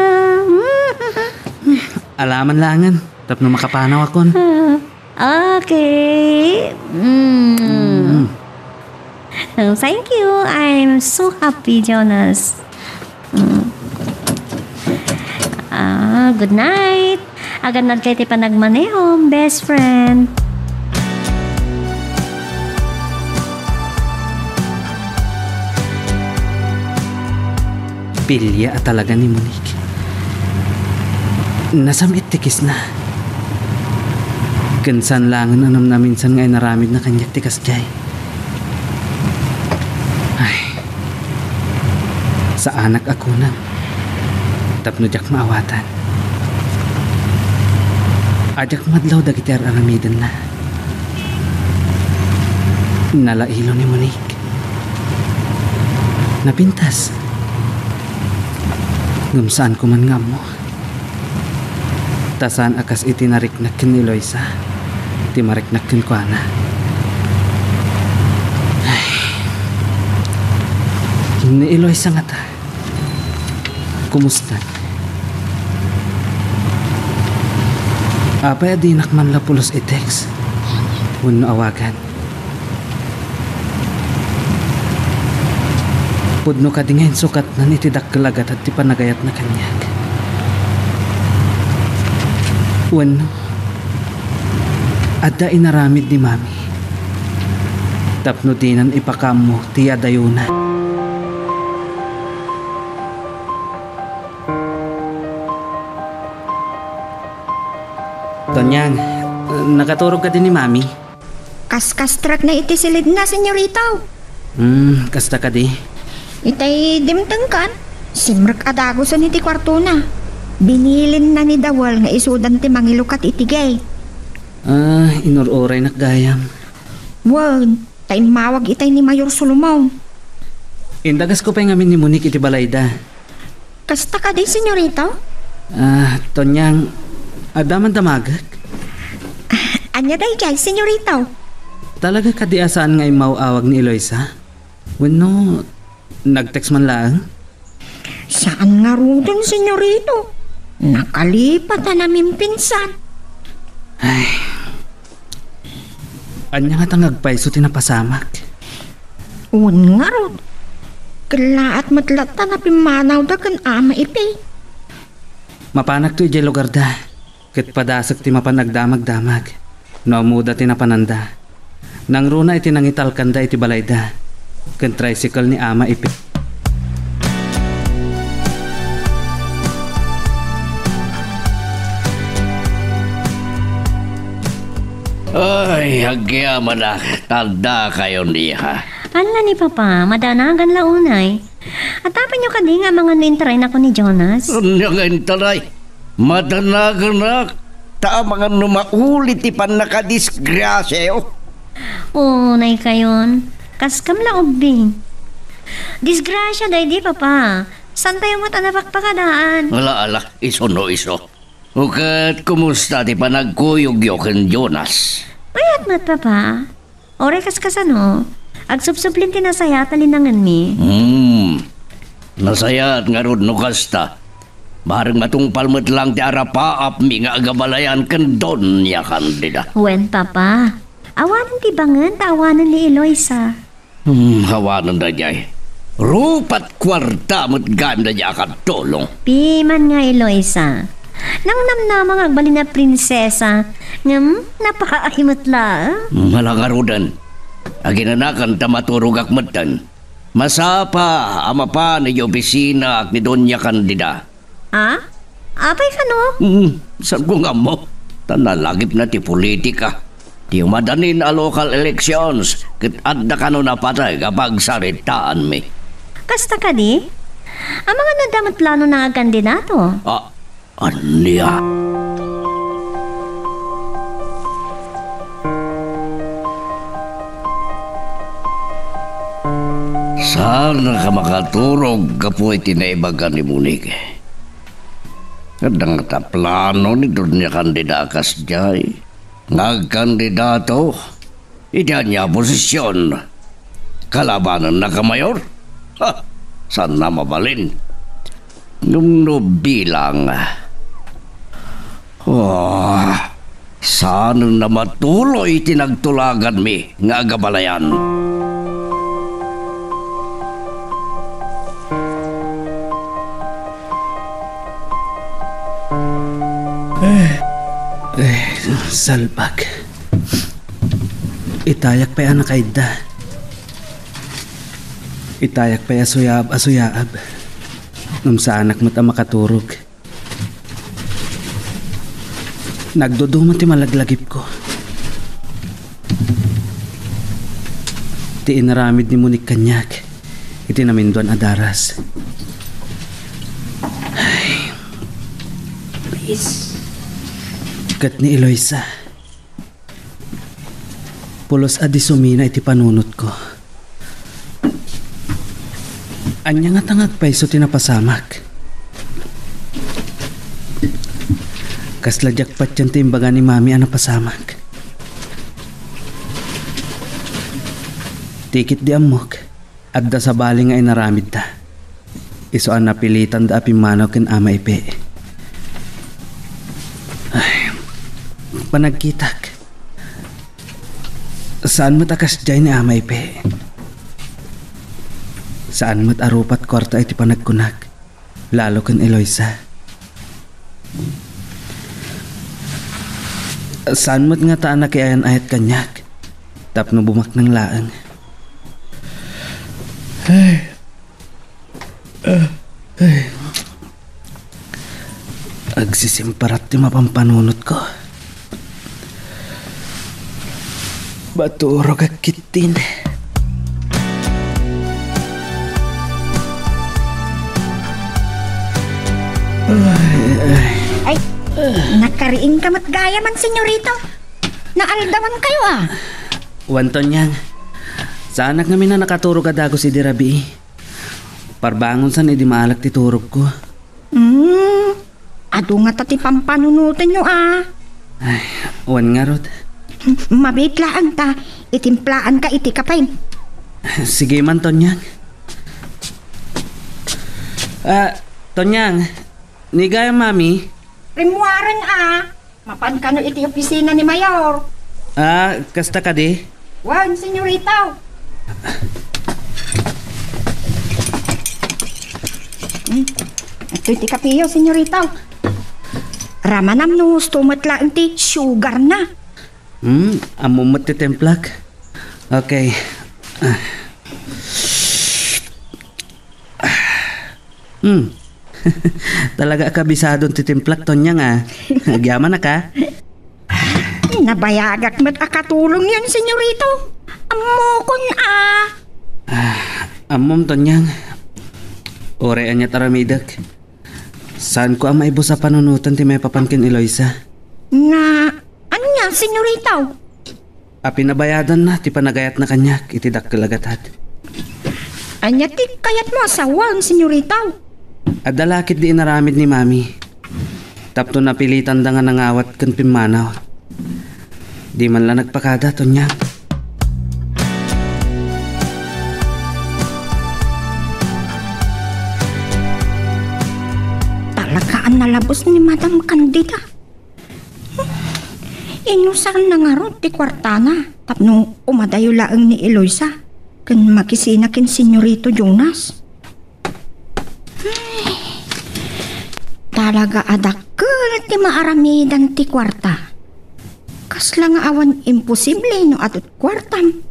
F: Alaman langan. Tapno makapanaw akon.
E: Okay. Thank you. I'm so happy, Jonas. Good night. Agan kayo ti panagmaneho, best friend.
F: Pilya at talaga ni Monique. Nasamit tikis na. Gansan langan anam na minsan ngay naramid na kanyak tikas jay. Ay. Sa anak ako nang tapno jak maawatan. Ajak madlaw dagiti aramidan na. Nalailo ni Monique. Napintas. Ngumsaan ko man nga mo. Tasan akas itinariknakin ni Loisa. Timariknakin ko ana. Ay. Ni Loisa nga ta. Kumusta? Apay adinak man la pulos i-text. Wano awagan. Pudno ka dingin sukat na nitidak kalagat at ti panagayat na kanyag. Wano, adda inaramid ni Mami. Tapno dinan ipakam mo tiya dayuna. Tonyang, nakaturog ka din ni Mami?
B: Kas-kastrak na iti silid na, senyorita.
F: Kasta ka di.
B: Itay dimtangkan. Simrak adagosan iti kwarto na. Binilin na ni Dawal nga isudan ti mangilukat itigay.
F: Inururay nakgayam.
B: Wag, tay mawag itay ni Mayor Solomaw.
F: Indagas ko pa yung amin ni Monique iti balayda.
B: Kasta ka di, senyorita?
F: Tonyang, adaman damagak.
B: Anya day jay, senyorita?
F: Talaga kadiasaan nga mauawag ni Eloisa? Wano, nag-text man lang?
B: Saan nga rudon, senyorito? Nakalipat na namin pinsan.
F: Ay, anya nga tangagpay so tinapasamak.
B: Un nga rod. Kala at matlata na pimanaw da kan ama ipay.
F: Mapanak to ijay lugar da. Ket padasak ti mapanagdamag-damag. Naumuda ti napananda. Nang runa iti nangitalkan da iti balayda. Ken tricycle ni ama ipay.
G: Ay, agyaman na. Tanda kayo niya.
E: Ala ni Papa, madanagan launay. At tapin nyo ka di nga mga nintry na ko ni Jonas.
G: Ano nga intaray? Madanagan na. Ta mga numaulit ipan nakadisgrasya yo.
E: Unay kayon. Kaskam laog di. Disgrasya day di Papa. San tayo mata napakpakadaan?
G: Ala, iso no iso. Ukat, kumusta ti panagkuyog ken Jonas?
E: Ayat mat Papa. Orekas kasano. Agsubsublin tinasaya talinangan mi.
G: Nasayat nga rod no kasta. Barang matungpal mo't lang ti arapaap mi nga agabalayan ken don niya kandida.
E: Wen Papa. Awanan ti bangan, tawanan ni Eloisa.
G: Hawanan da jay. Rupat kwarta mo't ganda niya katulong.
E: Piman nga Eloisa. Nang namnamang agbali na prinsesa, ngam, napakaahimot la.
G: Malangarudan. Aginanakan ta maturog akmatan. Masapa, ama pa ni opisina at ni Doña Candida.
E: Ah? Apay ka no?
G: Saan ko nga mo? Tanalagip na ti politika. Di madanin a local elections. Kit adda ka no napatay kapag saritaan mi.
E: Kasta ka di? Ang mga nadamat plano ng kandidato.
G: Anya? Sana ka makaturog kapoy tinaibagan ni Munig. Kadang ta plano ni Doña Candida kasjay. Nagkandidato, ida niya posisyon. Kalabanan na kamayor? Ha, saan na mabalin? Nung bilang. Saan na matuloy tinagtulagan mi nga gabalayan?
F: Salbag. Itayak pa yan nakaida. Itayak pa asuyab. Nung sa anak mo't makaturog. Nagduduma ti malaglagip ko. Ti inaramid ni Munik kanyak. Iti naminduan adaras. Ay. Please. Kat ni Eloisa. Pulos adi sumina iti panunot ko. Anya nga tangag paiso tinapasamak. Kasladyak pat yan timbaga ni mami ang napasamak. Tikit di amok. Adda sa bali nga inaramid ta. Iso ang napilitan da apimanaw kin ama ipe. Ay, panagkitak. Saan mo't akas dyan ni ama ipe? Saan mo't arupat kwarta iti panagkunag? Lalo kan Eloisa. Saan mo't nga taan na kiayan ayat kanyak? Tapno bumak ng laang. Agsisimparat ti mapampanunot ko. Baturo kakitin.
B: Ay, nakariing kamat gaya man, senyorito. Naaldaman kayo ah.
F: Wanton yan. Sa anak namin na nakaturo ka dago si Dirabi. Parbangon san edi maalak ti turog ko.
B: Ado nga tati pampanunutan nyo ah.
F: Ay, wan nga rod.
B: Mabitlaan ta, itimplaan ka iti kapay.
F: Sige man, Tonyang. Tonyang, ni gaya mami.
B: Rimuaran ah. Mapan ka no iti opisina ni Mayor.
F: Kasta ka di?
B: Wan, senyorita. Ito iti kapiyo, senyorita. Ramanam no, stumatlaan ti sugar na.
F: Amumot ti templak. Okay. Talaga kabisado ti templak, Tonyang ah. Agyaman na ka.
B: Nabayagak mat akatulong yan, senyorito. Amokon ah.
F: Amom, Tonyang. Ore anya taramidak. Saan ko ang maibo sa panunutan ti may papankin Eloisa?
B: Nga, anya, senyorito?
F: Pinabayadan na, ti panagayat na kanyak, itidak kalagatad.
B: Anya ti kayat mo asawan, senyorito?
F: Adalakit di inaramid ni mami. Tapto napilitan da nga nangawat kan pimanaw. Di man lang nagpakada, Tonyang.
B: Talagaan nalabos ni Madam Candida. Inusan na nga ron ti kwartana. Tapno umadayo laang ni Eloisa. Kan makisinakin senyorito Jonas. Talaga adak Dakkel ti maaramidan ti kwarta. Kasla nga awan imposible no atot kwartam.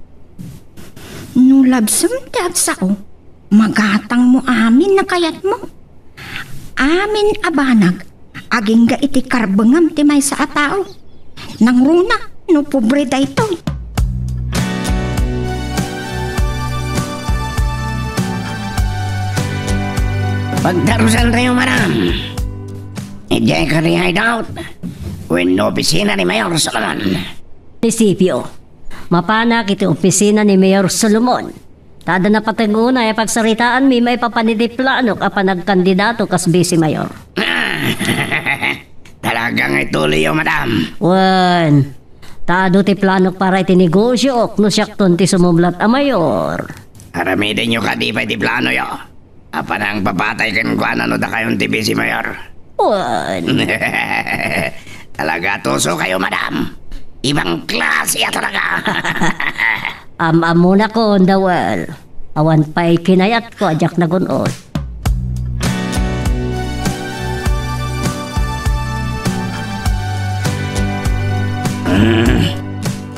B: No labsam ti agsao, magatang mo amin na kayat mo. Amin abanag, aging ga iti karbengam ti may sa atao. Nang runa, no pobre da ito.
D: Pagdarusan tayo, madam. Ijay ka rin hideout. When no opisina ni Mayor Solomon.
E: Munisipyo, mapanak iti opisina ni Mayor Solomon. Tada na pataguna ay pagsaritaan mi may papanidiplanok a panagkandidato kas Vice Mayor.
D: Talagang ituloy yun, madam.
E: Wan, tado ti planok para iti negosyo no siyakton ti sumublat a Mayor.
D: Aramidin nyo ka di pa iti plano yo. Apa nang papatay kan ko ano da kayon ti Vice Mayor.
E: Wan,
D: Talaga tuso kayo, madam. Ibang klase ya talaga.
E: Muna ko, Dawal. Awan pa'y kinayat ko, ajak na gunod.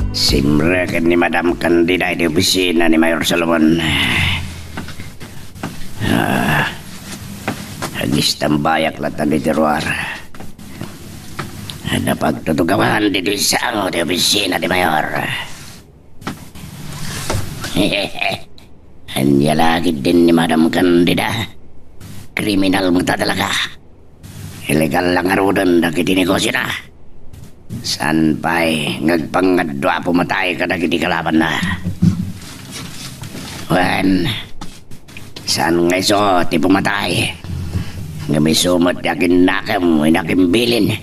D: Simrekan ni Madam Candida di opisina ni Mayor Solomon. Hagis tambayak latan di teruar. Ada pagtutugawan di disang di opisina di Mayor. Hanya lagi din ni Madam Candida. Kriminal mo talaga. Ilegal lang arudan na kitinegosyo na. San pa'y ngagpangadwa pumatay ka na kiti kalaban na. Wan, saan nga iso ti pumatay? Nga may sumot yakin nakam, inakim bilin.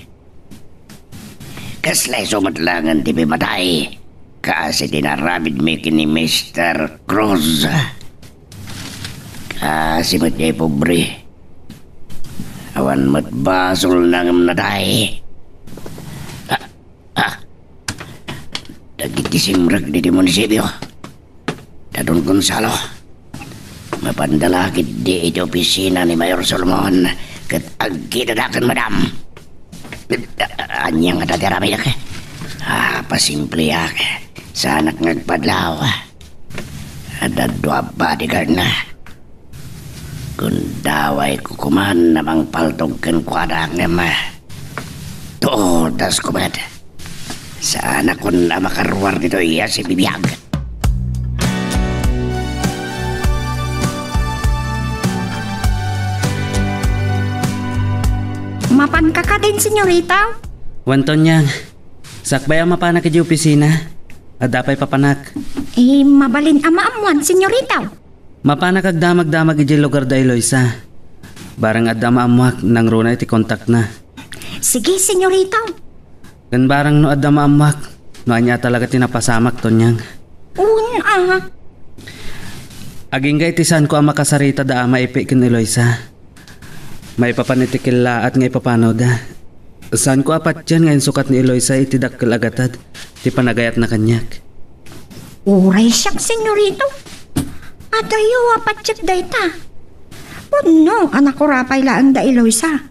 D: Kaslay sumot langan ti pumatay. Kasi tinarabid mi kini Mr. Cruz. Kasi matay pobre. Awan mat basol nangam natay. Dagiti simrag di munisipyo. Dadon Gonzalo. Mapandalakid di iti opisina ni Mayor Solomon. Kat agkidadakan, madam. Anyang atatirami dak. Pasimple yak. Sanak ngagpadlaw. Ada dua bodyguard na. Kundaway kukuman namang paltogkan kuadang nama. Todas kumad. Sana kun na makaruar dito iya si bibiyag.
B: Mapan ka ka din, senyorita?
F: Wanton niyang, sakbay ang mapanak iti opisina. At dapay papanak.
B: Mabalin ama amuan, senyorita.
F: Mapanak agdamag-damag iti lugar da Eloisa. Barang adama amuak nang runa iti kontak na.
B: Sige, senyorita.
F: Kan barang no adama amuak, no anya talaga tinapasamak to niyang. Aging gay tisan ko ang makasarita da ama ipi kin Eloisa. May papanitikila at ngay papano da. Saan ko apat dyan ngayon sukat ni Eloisa itidak kalagatad, ti panagayat na kanyak.
B: Uray siyak, senyorito. Adayo apat siyak dayta. Puno, anak ko rapay laan da Eloisa.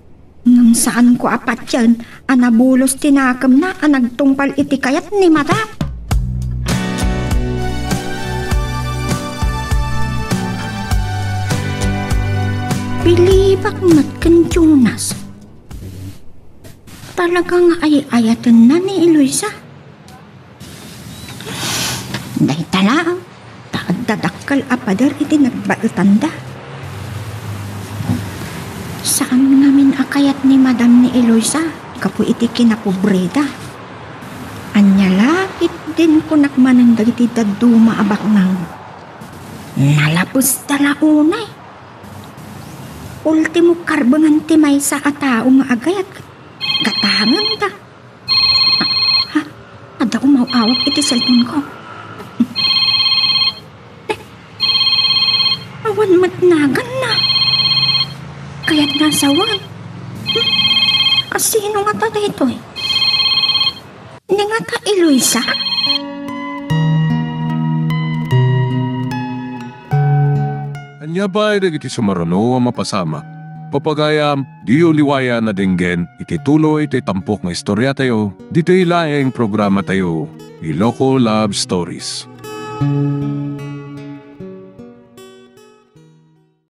B: Ngam saan ko apat yan, anabulos tinakam na anagtungpal iti kayat ni mata. Pilibak matkan Jonas. Talagang ay-ayatan na ni Eloisa. Day talaang, taad-dadakkal apadar iti nagbaitanda. Saan namin akayat ni Madam ni Eloisa, kapo iti kinapobreda. Anyalakit din ko nakmanang dagiti daduma abak nang. Nalapos talaunay. Ultimo karbangan ti may sa atao nga agayat. Gatangan ta. Ada umawawak iti cellphone ko. Awan matnagan na. Kaya't nasawan. Kasino nga ta dito eh? Hindi nga ta Eloisa?
A: Anya ba ay dagiti sumarano ang mapasama? Papagayam, di uliwaya na dinggen, itituloy iti tampok nga istorya tayo, dito ilaeng programa tayo, Iloko Love Stories.